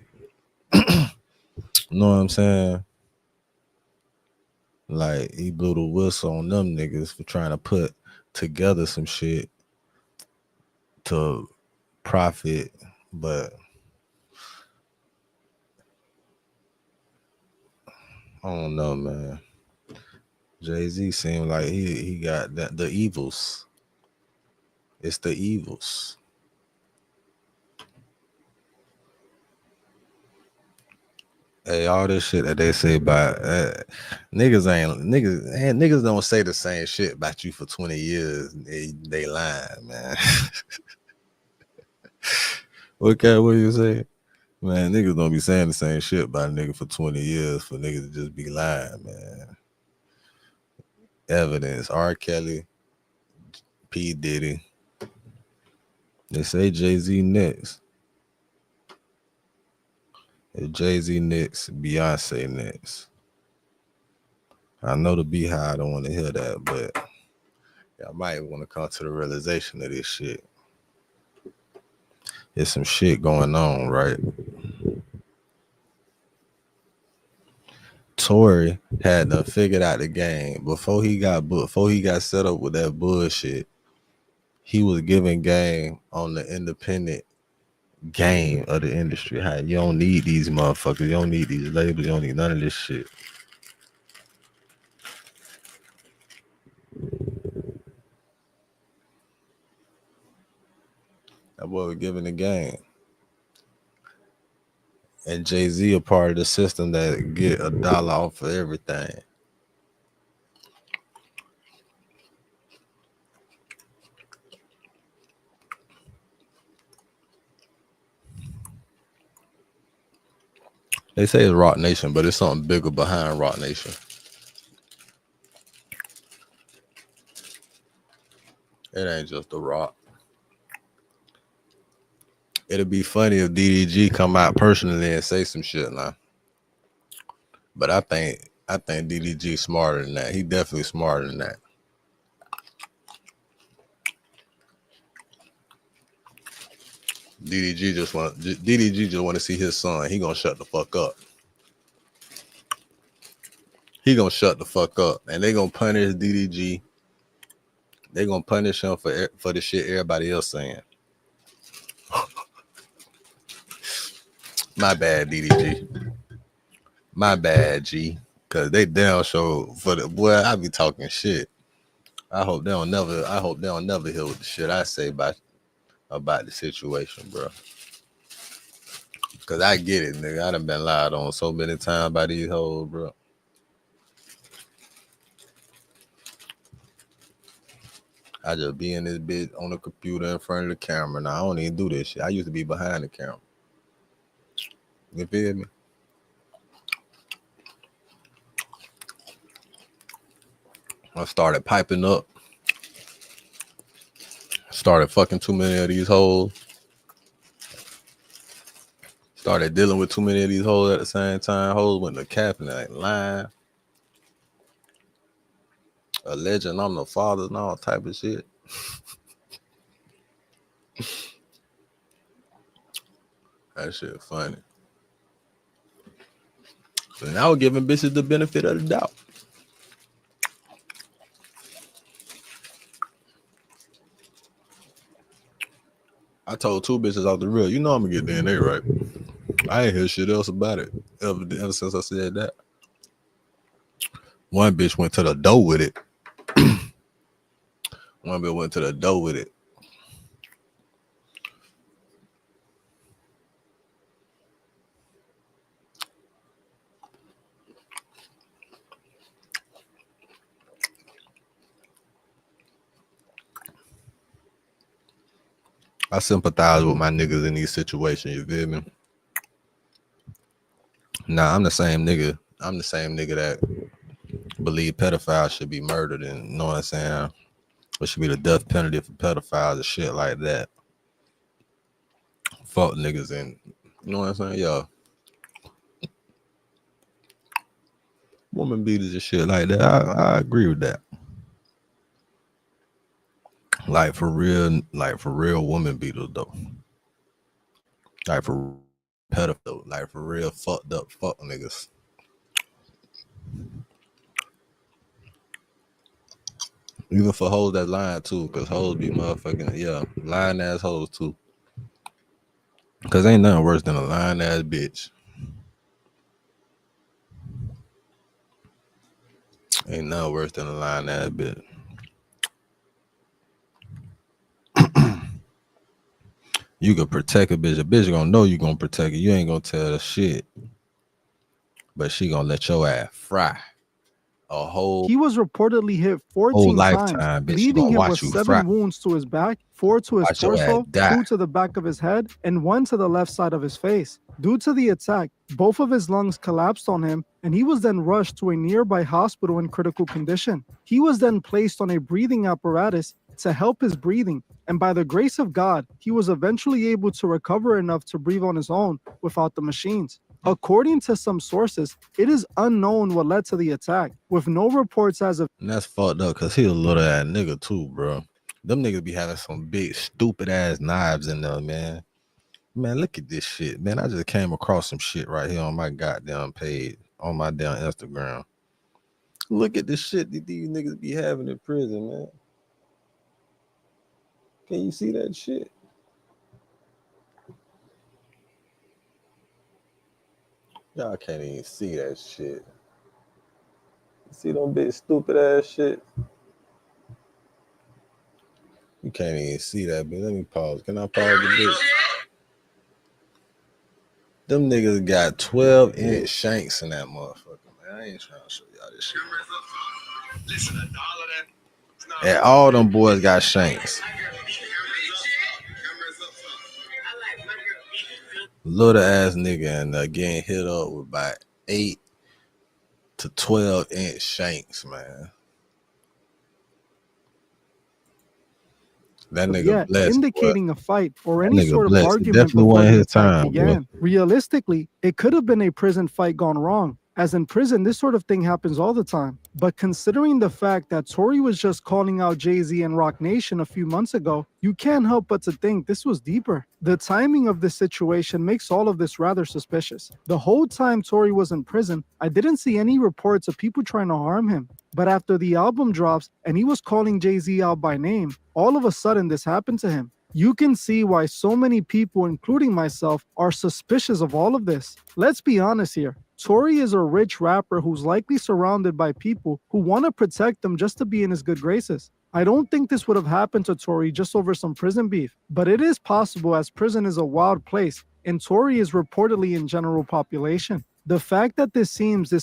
You know what I'm saying? Like he blew the whistle on them niggas for trying to put together some shit to profit, but I don't know, man. Jay-Z seemed like he got the evils. It's the evils. Hey, all this shit that they say about niggas don't say the same shit about you for 20 years. They lying, man. What you say? Man, niggas don't be saying the same shit about a nigga for 20 years for niggas to just be lying, man. Evidence. R. Kelly, P. Diddy. They say Jay-Z next. If Jay-Z next, Beyonce next. I know the Beehive don't want to hear that, but I might want to come to the realization of this shit. There's some shit going on, right? Tory had to figured out the game before he got set up with that bullshit. He was giving game on the independent game of the industry. How you don't need these motherfuckers, you don't need these labels, you don't need none of this shit. That boy was giving the game. And Jay-Z a part of the system that get $1 off of everything. They say it's Rock Nation, but it's something bigger behind Rock Nation. It ain't just The Rock. It'd be funny if DDG come out personally and say some shit now. But I think DDG smarter than that. He definitely smarter than that. DDG just want to see his son. He gonna shut the fuck up. He gonna shut the fuck up, and they gonna punish DDG. They gonna punish him for the shit everybody else saying. My bad, DDG. My bad, G. Cause they down show for the boy. I be talking shit. I hope they don't never hear what the shit I say about the situation, bro. Cause I get it, nigga. I done been lied on so many times by these hoes, bro. I just be in this bitch on the computer in front of the camera. Now I don't even do this shit. I used to be behind the camera. You feel me? I started piping up. Started fucking too many of these hoes. Started dealing with too many of these hoes at the same time. Hoes went to CAPPIN, like lying. Alleging I'm the father and all type of shit. That shit funny. So now we're giving bitches the benefit of the doubt. I told 2 bitches off the real, you know I'm gonna get DNA right. I ain't hear shit else about it ever since I said that. One bitch went to the door with it. One bitch went to the door with it. I sympathize with my niggas in these situations, you feel me? Nah, I'm the same nigga. I'm the same nigga that believe pedophiles should be murdered, and you know what I'm saying? It should be the death penalty for pedophiles and shit like that. Fuck niggas, and you know what I'm saying? Yeah. Woman beaters and shit like that. I agree with that. Like for real woman beaters though. Like for pedophile, like for real fucked up fuck niggas. Even for hoes that lying too, cause hoes be motherfucking lying ass hoes too. Cause ain't nothing worse than a lying ass bitch. Ain't nothing worse than a lying ass bitch. You can protect a bitch. A bitch gonna know you gonna protect it. You ain't gonna tell her shit. But she gonna let your ass fry. A whole He was reportedly hit 14 lifetime, times, bitch. She leaving gonna him watch with you 7 fry. wounds to his back, 4 to his Watch your ass torso, die. 2 to the back of his head, and 1 to the left side of his face. Due to the attack, both of his lungs collapsed on him, and he was then rushed to a nearby hospital in critical condition. He was then placed on a breathing apparatus to help his breathing, and by the grace of God, he was eventually able to recover enough to breathe on his own without the machines. According to some sources, it is unknown what led to the attack, with no reports as of. And that's fucked up because he a little ass nigga too, bro. Them niggas be having some big stupid ass knives in them, man. Man, look at this shit, man. I just came across some shit right here on my goddamn page, on my damn Instagram. Look at the shit that these niggas be having in prison, man. Can you see that shit? Y'all can't even see that shit. See them big stupid ass shit? You can't even see that, but let me pause. Can I pause the bit? Them niggas got 12-inch shanks in that motherfucker, man. I ain't trying to show y'all this shit. And all them boys got shanks. Little ass nigga and getting hit up with about 8 to 12-inch shanks, man. That nigga Yet, blessed, indicating boy. a fight or That any nigga sort of blessed. It argument definitely before wasn't the his attack time, began. bro. Realistically, it could have been a prison fight gone wrong, as in prison this sort of thing happens all the time. But considering the fact that Tory was just calling out Jay-Z and Rock Nation a few months ago, you can't help but to think this was deeper. The timing of this situation makes all of this rather suspicious. The whole time Tory was in prison, I didn't see any reports of people trying to harm him. But after the album drops and he was calling Jay-Z out by name, all of a sudden this happened to him. You can see why so many people, including myself, are suspicious of all of this. Let's be honest here. Tory is a rich rapper who's likely surrounded by people who want to protect him just to be in his good graces. I don't think this would have happened to Tory just over some prison beef, but it is possible as prison is a wild place and Tory is reportedly in general population. The fact that this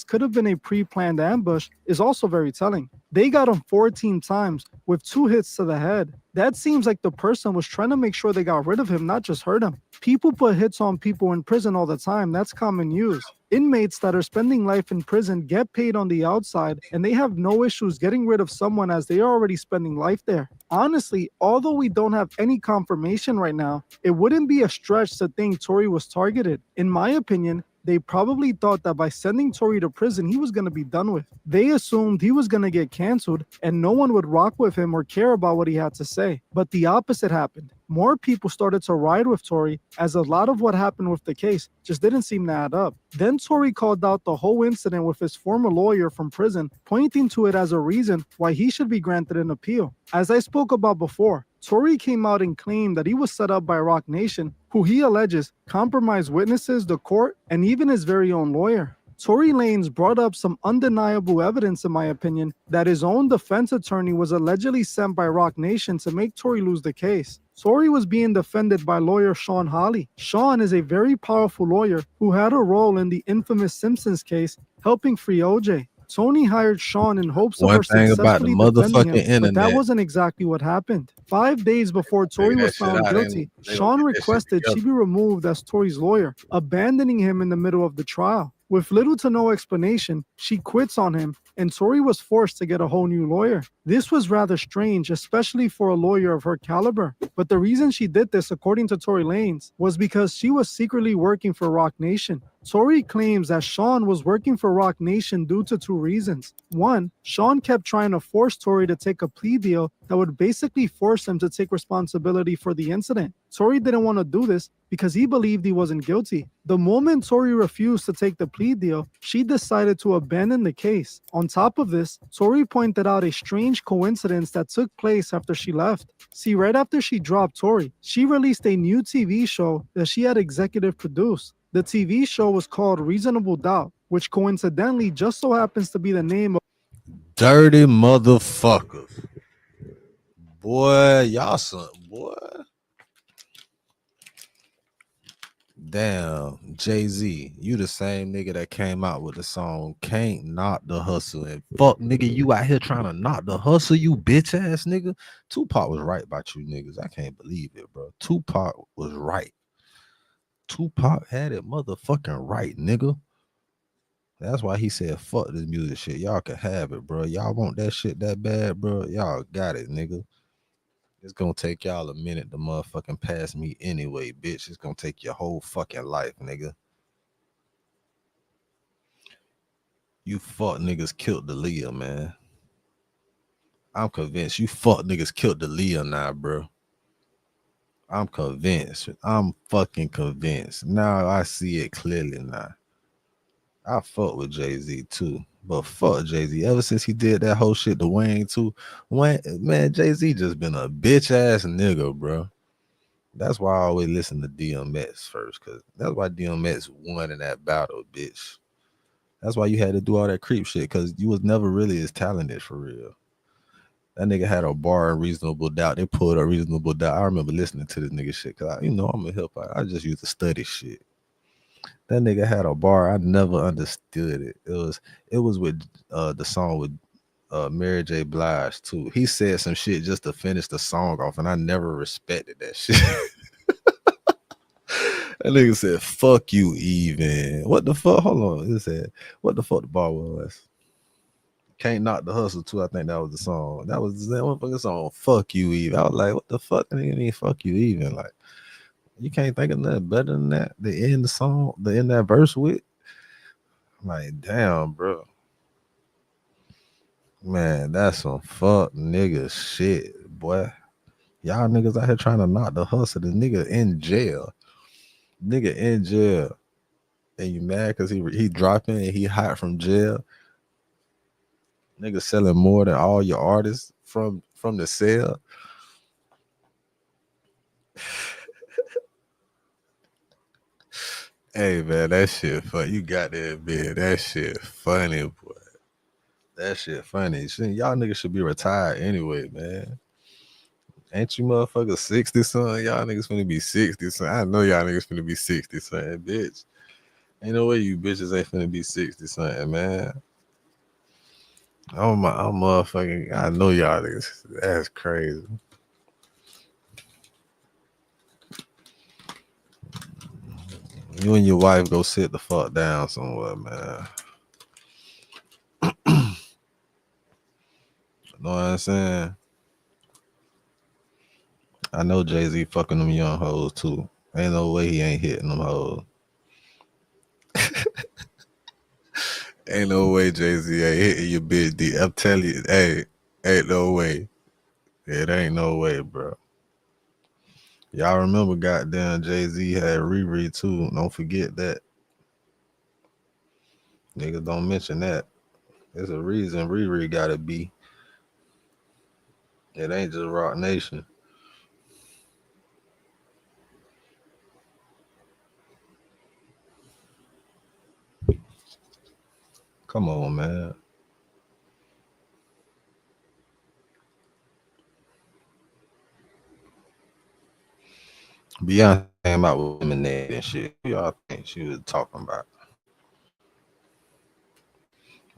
could have been a pre-planned ambush is also very telling. They got him 14 times with 2 hits to the head. That seems like the person was trying to make sure they got rid of him, not just hurt him. People put hits on people in prison all the time. That's common use. Inmates that are spending life in prison get paid on the outside, and they have no issues getting rid of someone as they are already spending life there. Honestly, although we don't have any confirmation right now, it wouldn't be a stretch to think Tory was targeted. In my opinion, they probably thought that by sending Tory to prison, he was going to be done with. They assumed he was going to get canceled and no one would rock with him or care about what he had to say. But the opposite happened. More people started to ride with Tory as a lot of what happened with the case just didn't seem to add up. Then Tory called out the whole incident with his former lawyer from prison, pointing to it as a reason why he should be granted an appeal. As I spoke about before, Tory came out and claimed that he was set up by Rock Nation, who he alleges compromised witnesses, the court, and even his very own lawyer. Tory Lanez brought up some undeniable evidence, in my opinion, that his own defense attorney was allegedly sent by Rock Nation to make Tory lose the case. Tory was being defended by lawyer Sean Hawley. Sean is a very powerful lawyer who had a role in the infamous Simpsons case, helping free OJ. Tony hired Sean in hopes of her successfully defending him, but that wasn't exactly what happened. 5 days before Tory was found guilty, Sean requested she be removed as Tory's lawyer, abandoning him in the middle of the trial. With little to no explanation, she quits on him and Tory was forced to get a whole new lawyer. This was rather strange, especially for a lawyer of her caliber. But the reason she did this, according to Tory Lanez, was because she was secretly working for Roc Nation. Tory claims that Sean was working for Roc Nation due to two reasons. One, Sean kept trying to force Tory to take a plea deal that would basically force him to take responsibility for the incident. Tory didn't want to do this because he believed he wasn't guilty. The moment Tory refused to take the plea deal, she decided to abandon the case. On top of this, Tory pointed out a strange coincidence that took place after she left. See, right after she dropped Tory, she released a new TV show that she had executive produced. The TV show was called Reasonable Doubt, which coincidentally just so happens to be the name of Dirty motherfuckers. Boy, y'all son, boy. Damn, Jay-Z, you the same nigga that came out with the song Can't Knock the Hustle. And fuck nigga, you out here trying to knock the hustle, you bitch ass nigga. Tupac was right about you niggas. I can't believe it, bro. Tupac was right. Tupac had it motherfucking right, nigga. That's why he said, fuck this music shit. Y'all can have it, bro. Y'all want that shit that bad, bro? Y'all got it, nigga. It's gonna take y'all a minute to motherfucking pass me anyway, bitch. It's gonna take your whole fucking life, nigga. You fuck niggas killed the Leah, man. I'm convinced you fuck niggas killed the Leah now, bro. I'm convinced. I'm fucking convinced. Now I see it clearly now. I fuck with Jay-Z too. But fuck Jay-Z. Ever since he did that whole shit to Wayne too. Wayne, man, Jay-Z just been a bitch ass nigga, bro. That's why I always listen to DMX first, because that's why DMX won in that battle, bitch. That's why you had to do all that creep shit, because you was never really as talented for real. That nigga had a bar in Reasonable Doubt. They pulled a Reasonable Doubt. I remember listening to this nigga shit, because I'm a hip hop. I just used to study shit. That nigga had a bar. I never understood it. It was with the song with Mary J. Blige too. He said some shit just to finish the song off, and I never respected that shit. That nigga said, fuck you, even. What the fuck? Hold on. He said, what the fuck the bar was? Can't Knock the Hustle too. I think that was the song. That was the motherfucking song. Fuck you, even. I was like, what the fuck? Nigga mean fuck you, even? Like, you can't think of nothing better than that. The end the song, the end that verse with. Like, damn, bro. Man, that's some fuck nigga shit, boy. Y'all niggas out here trying to knock the hustle. The nigga in jail. Nigga in jail. And you mad because he dropping and he hot from jail. Nigga selling more than all your artists from the cell. Hey man, that shit funny. You got to admit that shit funny, boy. That shit funny. Y'all niggas should be retired anyway, man. Ain't you motherfuckers 60 something? Y'all niggas finna be 60 something. I know y'all niggas finna be 60 something, bitch. Ain't no way you bitches ain't finna be 60 something, man. I'm motherfucking, I know y'all niggas. That's crazy. You and your wife go sit the fuck down somewhere, man. Know what I'm saying? I know Jay-Z fucking them young hoes too. Ain't no way he ain't hitting them hoes. Ain't no way Jay-Z ain't hitting your bitch D. I'm telling you, hey, ain't no way. It ain't no way, bro. Y'all remember goddamn Jay-Z had Riri too. Don't forget that. Niggas don't mention that. There's a reason Riri gotta be. It ain't just Roc Nation. Come on, man. Beyonce came out with Lemonade and shit. Who y'all think she was talking about?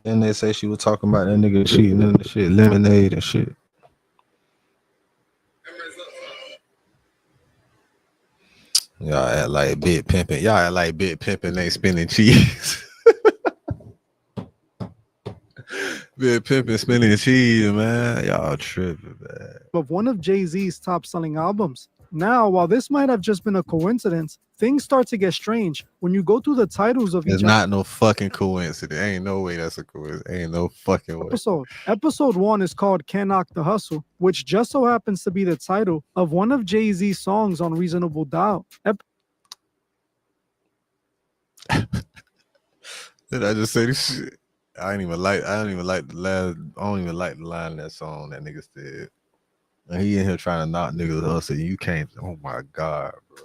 Then they say she was talking about that nigga cheating and the shit, Lemonade and shit. Y'all act like Big Pimpin'. Y'all act like Big Pimpin' ain't spinning cheese. Man, pimping, spinning cheese, man. Y'all tripping, man. Of one of Jay-Z's top-selling albums. Now, while this might have just been a coincidence, things start to get strange when you go through the titles of It's each not no fucking coincidence. Ain't no way that's a coincidence. Ain't no fucking way. episode. Episode 1 is called Can't Knock the Hustle, which just so happens to be the title of one of Jay-Z's songs on Reasonable Doubt. Did I just say this shit? I don't even like the line of that song that nigga said. And he in here trying to knock niggas hustle. You can't. Oh my God, bro.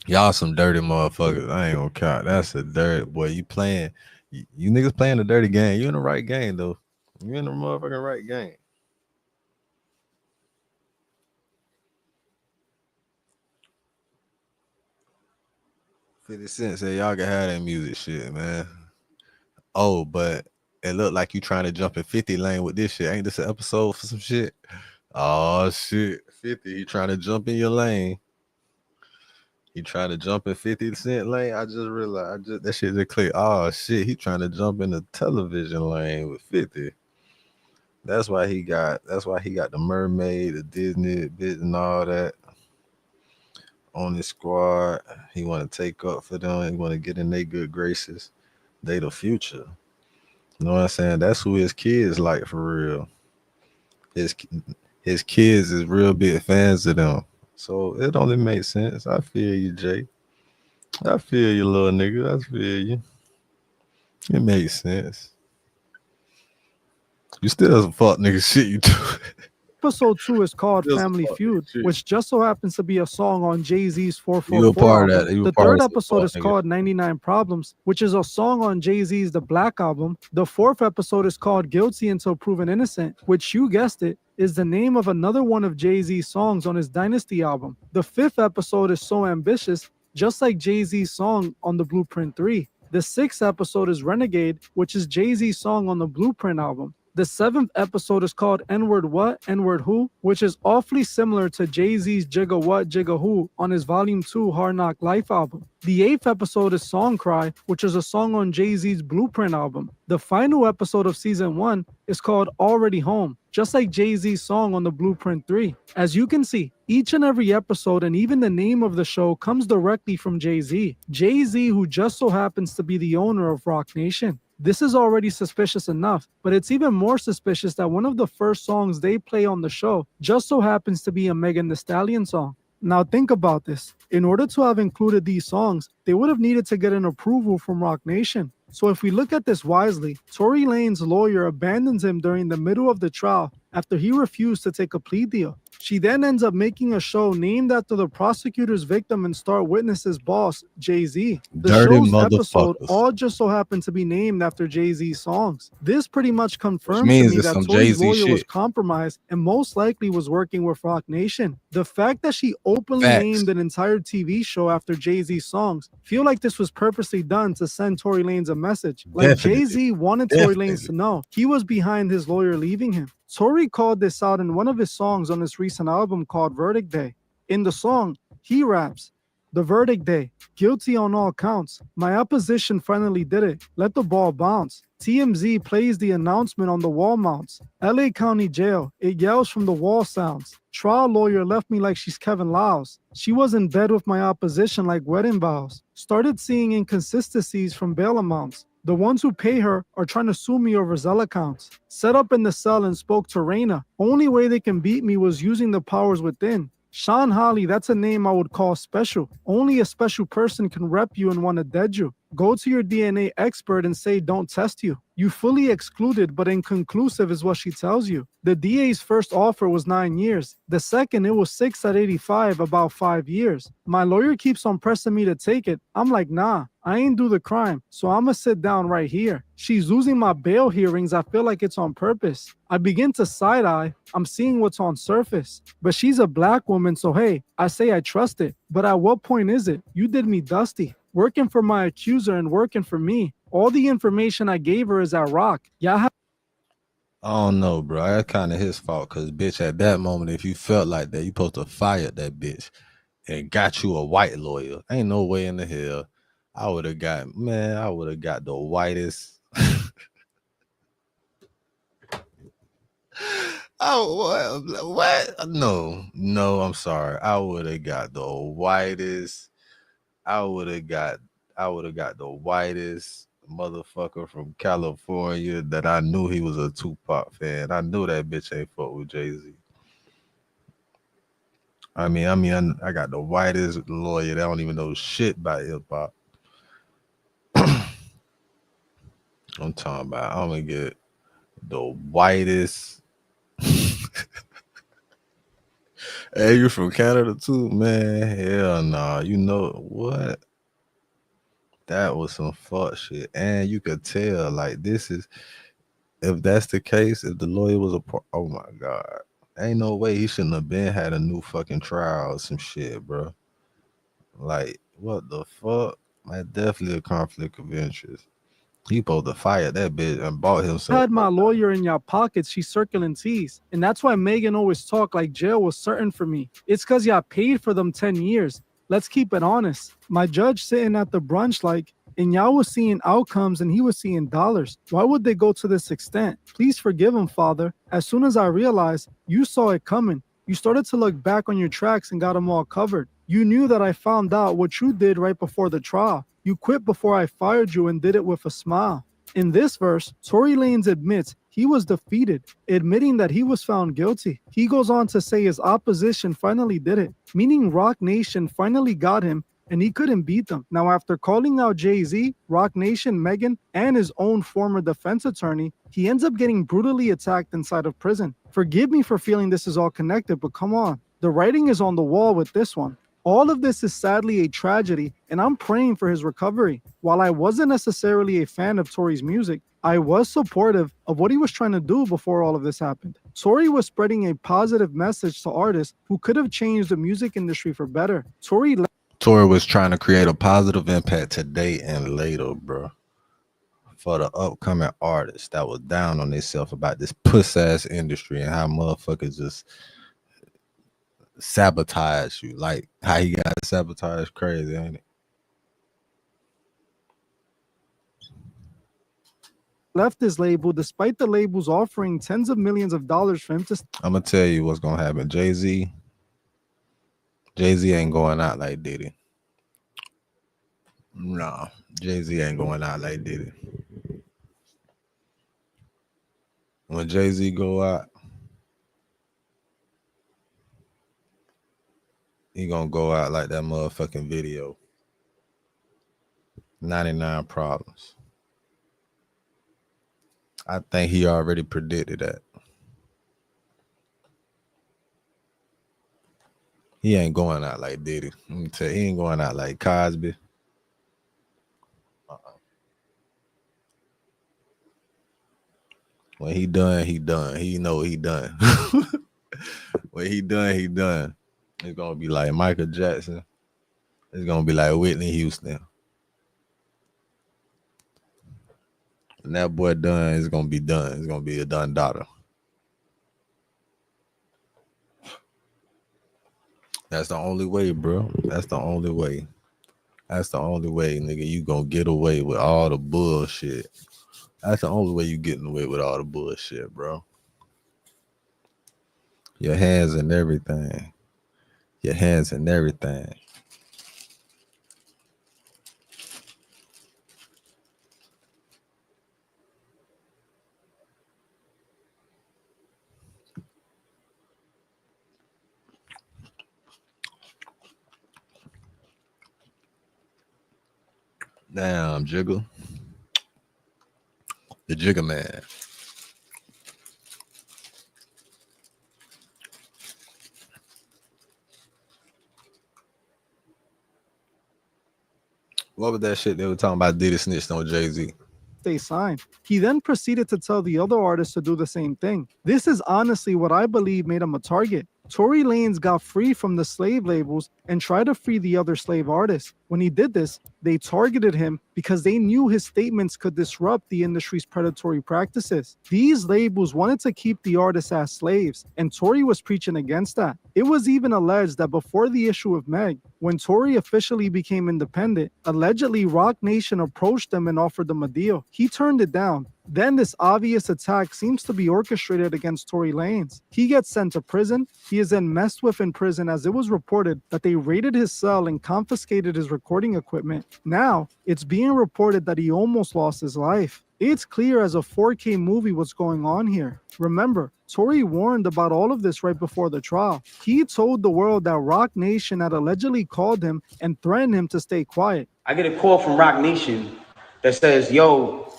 Y'all some dirty motherfuckers. I ain't gonna count. That's a dirty boy. You playing. You niggas playing the dirty game. You in the right game though. You in the motherfucking right game. $50 said y'all can have that music shit, man. Oh, but it looked like you trying to jump in 50 lane with this shit. Ain't this an episode for some shit? Oh shit. 50, he trying to jump in your lane. He trying to jump in 50 Cent lane. I just realized that shit just clicked. Oh shit, he trying to jump in the television lane with 50. That's why he got the mermaid, the Disney bit and all that on his squad. He want to take up for them. He want to get in their good graces. They the future. You know what I'm saying? That's who his kids like for real. His kids is real big fans of them. So it only makes sense. I feel you, Jay. I feel you, little nigga. I feel you. It makes sense. You still some fuck nigga shit you do. Episode 2 is called Just Family fuck Feud, shit. which just so happens to be a song on Jay-Z's You a 444 part of album. that. You a The part third of some episode fuck is nigga. called 99 Problems, which is a song on Jay-Z's The Black album. The fourth episode is called Guilty Until Proven Innocent, which you guessed it, is the name of another one of Jay-Z's songs on his Dynasty album. The fifth episode is So Ambitious, just like Jay-Z's song on the Blueprint 3. The sixth episode is Renegade, which is Jay-Z's song on the Blueprint album. The seventh episode is called N-Word What, N-Word Who, which is awfully similar to Jay-Z's Jigga What, Jigga Who on his Volume 2 Hard Knock Life album. The eighth episode is Song Cry, which is a song on Jay-Z's Blueprint album. The final episode of Season 1 is called Already Home, just like Jay-Z's song on the Blueprint 3. As you can see, each and every episode and even the name of the show comes directly from Jay-Z. Jay-Z, who just so happens to be the owner of Rock Nation. This is already suspicious enough, but it's even more suspicious that one of the first songs they play on the show just so happens to be a Megan Thee Stallion song. Now think about this. In order to have included these songs, they would have needed to get an approval from Rock Nation. So if we look at this wisely, Tory Lanez's lawyer abandons him during the middle of the trial after he refused to take a plea deal. She then ends up making a show named after the prosecutor's victim and star witness's boss, Jay-Z. The Dirty show's episode motherfuckers. all just so happened to be named after Jay-Z's songs. This pretty much confirms to means me it's that some Tory's Jay-Z lawyer was shit. compromised and most likely was working with Rock Nation. The fact that she openly Facts. named an entire TV show after Jay-Z's songs feel like this was purposely done to send Tory Lanez a message. Like Definitely. Jay-Z wanted Tory Definitely. Lanez to know he was behind his lawyer leaving him. Tory called this out in one of his songs on his recent album called Verdict Day. In the song, he raps, "The verdict day, guilty on all counts. My opposition finally did it. Let the ball bounce." TMZ plays the announcement on the wall mounts. LA County Jail, it yells from the wall sounds. Trial lawyer left me like she's Kevin Lyles. She was in bed with my opposition like wedding vows. Started seeing inconsistencies from bail amounts. The ones who pay her are trying to sue me over Zelle accounts. Set up in the cell and spoke to Raina. Only way they can beat me was using the powers within. Sean Holly, that's a name I would call special. Only a special person can rep you and want to dead you. Go to your DNA expert and say don't test you. You fully excluded but inconclusive is what she tells you. The DA's first offer was 9 years. The second, it was 6 at 85, about 5 years. My lawyer keeps on pressing me to take it. I'm like, nah, I ain't do the crime, so I'ma sit down right here. She's losing my bail hearings. I feel like it's on purpose. I begin to side-eye. I'm seeing what's on surface. But she's a black woman, so hey, I say I trust it. But at what point is it? You did me dusty. Working for my accuser and working for me. All the information I gave her is at Rock. Y'all I don't know, bro. That's kind of his fault. Cause bitch, at that moment, if you felt like that, you supposed to fire that bitch and got you a white lawyer. Ain't no way in the hell I would have got the whitest. Oh, what? No, I'm sorry. I would have got the whitest. I would have got the whitest motherfucker from California that I knew he was a Tupac fan. I knew that bitch ain't fuck with Jay-Z. I got the whitest lawyer that don't even know shit about hip hop. I'm talking about I'm gonna get the whitest. Hey, you from Canada too, man? Hell nah. You know what? That was some fuck shit. And you could tell, like, this is, if that's the case, if the lawyer was a part, oh my God. Ain't no way he shouldn't have been had a new fucking trial or some shit, bro. Like, what the fuck? That's definitely a conflict of interest. He supposed to fire that bitch and bought himself. Had my lawyer in your pockets, she's circling T's. And that's why Megan always talk like jail was certain for me. It's because y'all paid for them 10 years. Let's keep it honest. My judge sitting at the brunch like, and y'all was seeing outcomes and he was seeing dollars. Why would they go to this extent? Please forgive him, Father. As soon as I realized you saw it coming, you started to look back on your tracks and got them all covered. You knew that I found out what you did right before the trial. You quit before I fired you and did it with a smile. In this verse, Tory Lanez admits he was defeated, admitting that he was found guilty. He goes on to say his opposition finally did it, meaning Roc Nation finally got him and he couldn't beat them. Now, after calling out Jay-Z, Roc Nation, Megan, and his own former defense attorney, he ends up getting brutally attacked inside of prison. Forgive me for feeling this is all connected, but come on. The writing is on the wall with this one. All of this is sadly a tragedy, and I'm praying for his recovery. While I wasn't necessarily a fan of Tory's music, I was supportive of what he was trying to do before all of this happened. Tory was spreading a positive message to artists who could have changed the music industry for better. Tory was trying to create a positive impact today and later, bro. For the upcoming artists that was down on themselves about this puss-ass industry and how motherfuckers just sabotage you. Like how he got sabotaged, crazy, ain't it? left his label despite the labels offering tens of millions of dollars for him to. I'm gonna tell you what's gonna happen. Jay-Z ain't going out like Diddy. Nah, Jay-Z ain't going out like Diddy. When Jay-Z go out, he gonna go out like that motherfucking video. 99 Problems. I think he already predicted that. He ain't going out like Diddy. Let me tell you, he ain't going out like Cosby. When he done, he done. He know he done. When he done, he done. It's gonna be like Michael Jackson. It's gonna be like Whitney Houston. When that boy done, it's gonna be done. It's gonna be a done daughter. That's the only way, bro. That's the only way. That's the only way, nigga. You gonna get away with all the bullshit. That's the only way you getting away with all the bullshit, bro. Your hands and everything. Your hands and everything. Damn, Jiggle. The Jigger Man. What was that shit they were talking about? Diddy snitched on Jay-Z. They signed. He then proceeded to tell the other artists to do the same thing. This is honestly what I believe made him a target. Tory Lanez got free from the slave labels and tried to free the other slave artists. When he did this, they targeted him because they knew his statements could disrupt the industry's predatory practices. These labels wanted to keep the artists as slaves, and Tory was preaching against that. It was even alleged that before the issue of Meg, when Tory officially became independent, allegedly Roc Nation approached him and offered them a deal. He turned it down. Then this obvious attack seems to be orchestrated against Tory Lanez. He gets sent to prison. He is then messed with in prison, as it was reported that they raided his cell and confiscated his recording equipment. Now, it's being reported that he almost lost his life. It's clear as a 4K movie what's going on here. Remember, Tory warned about all of this right before the trial. He told the world that Roc Nation had allegedly called him and threatened him to stay quiet. I get a call from Roc Nation that says, yo,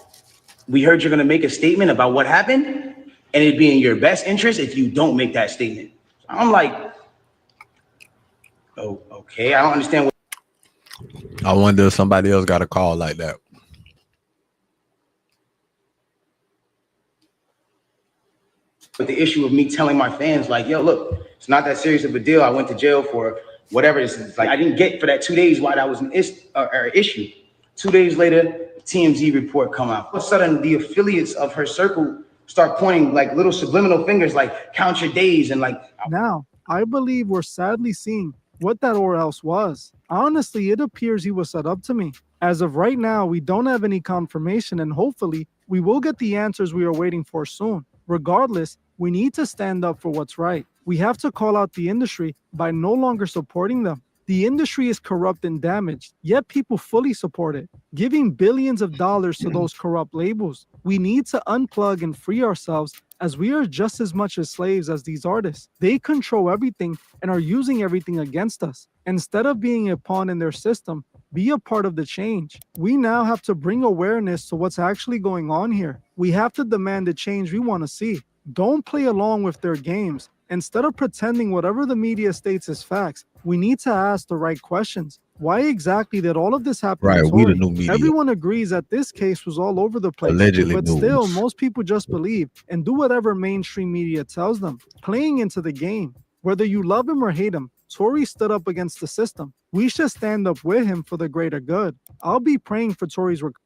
we heard you're going to make a statement about what happened, and it'd be in your best interest if you don't make that statement. I'm like, oh, okay, I don't understand what. I wonder if somebody else got a call like that. But the issue of me telling my fans, like, yo, look, it's not that serious of a deal. I went to jail for whatever this is. Like, I didn't get for that 2 days why that was an issue. 2 days later, TMZ report come out. All of a sudden, the affiliates of her circle start pointing like little subliminal fingers, like count your days and like. Now, I believe we're sadly seeing what that or else was. Honestly, it appears he was set up to me. As of right now, we don't have any confirmation, and hopefully we will get the answers we are waiting for soon. Regardless, we need to stand up for what's right. We have to call out the industry by no longer supporting them. The industry is corrupt and damaged, yet people fully support it, giving billions of dollars to those corrupt labels. We need to unplug and free ourselves, as we are just as much as slaves as these artists. They control everything and are using everything against us. Instead of being a pawn in their system, be a part of the change. We now have to bring awareness to what's actually going on here. We have to demand the change we want to see. Don't play along with their games. Instead of pretending whatever the media states is facts, we need to ask the right questions. Why exactly did all of this happen? Right, to we the Tory? new media. Everyone agrees that this case was all over the place. Allegedly but news. still, most people just believe and do whatever mainstream media tells them, playing into the game. Whether you love him or hate him, Tory stood up against the system. We should stand up with him for the greater good. I'll be praying for Tory's recovery.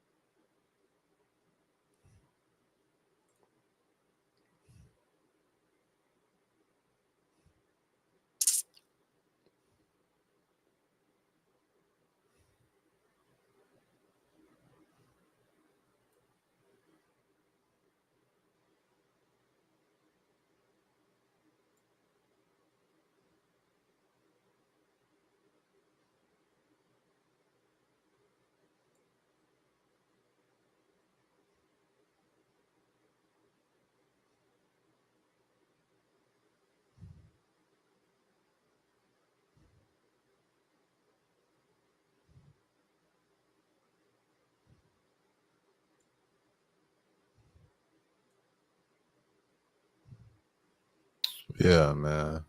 Yeah, man.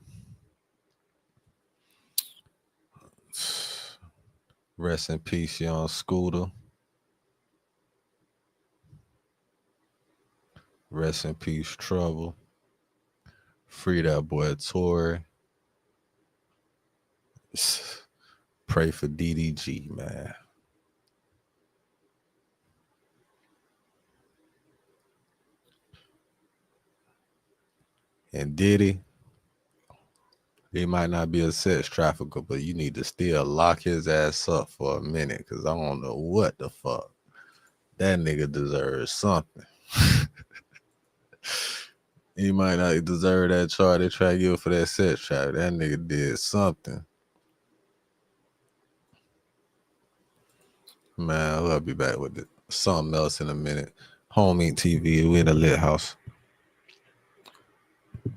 Rest in peace, young Scooter. Rest in peace, Trouble. Free that boy Tory. Pray for DDG, man. And Diddy, he might not be a sex trafficker, but you need to still lock his ass up for a minute, because I don't know what the fuck. That nigga deserves something. He might not deserve that charge they try to give for that sex traffic. That nigga did something. Man, I'll be back with it. Something else in a minute. Home Eat TV, we in the lit house.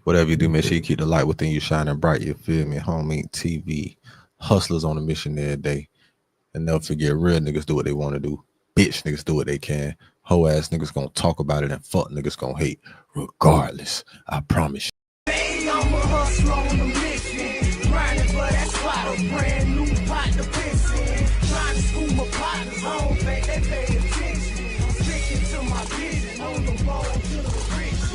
Whatever you do, make sure you keep the light within you shining bright. You feel me? Home Eat TV. Hustlers on a mission every day. And never forget, real niggas do what they want to do. Bitch niggas do what they can. Hoe ass niggas gonna talk about it and fuck niggas gonna hate. Regardless, I promise you. Baby, I'm a hustler on a mission. Grinding for that spot, a brand new pot to piss in. Trying to school my partners, I don't think they pay attention. I'm sticking to my vision, on the road to the riches.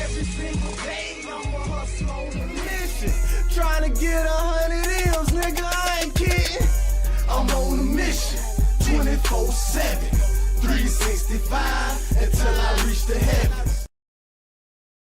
Every single day, I'm a hustler on a mission. Trying to get 100 M's, nigga, I ain't kidding. I'm on the 24/7, 365 until I reach the heavens.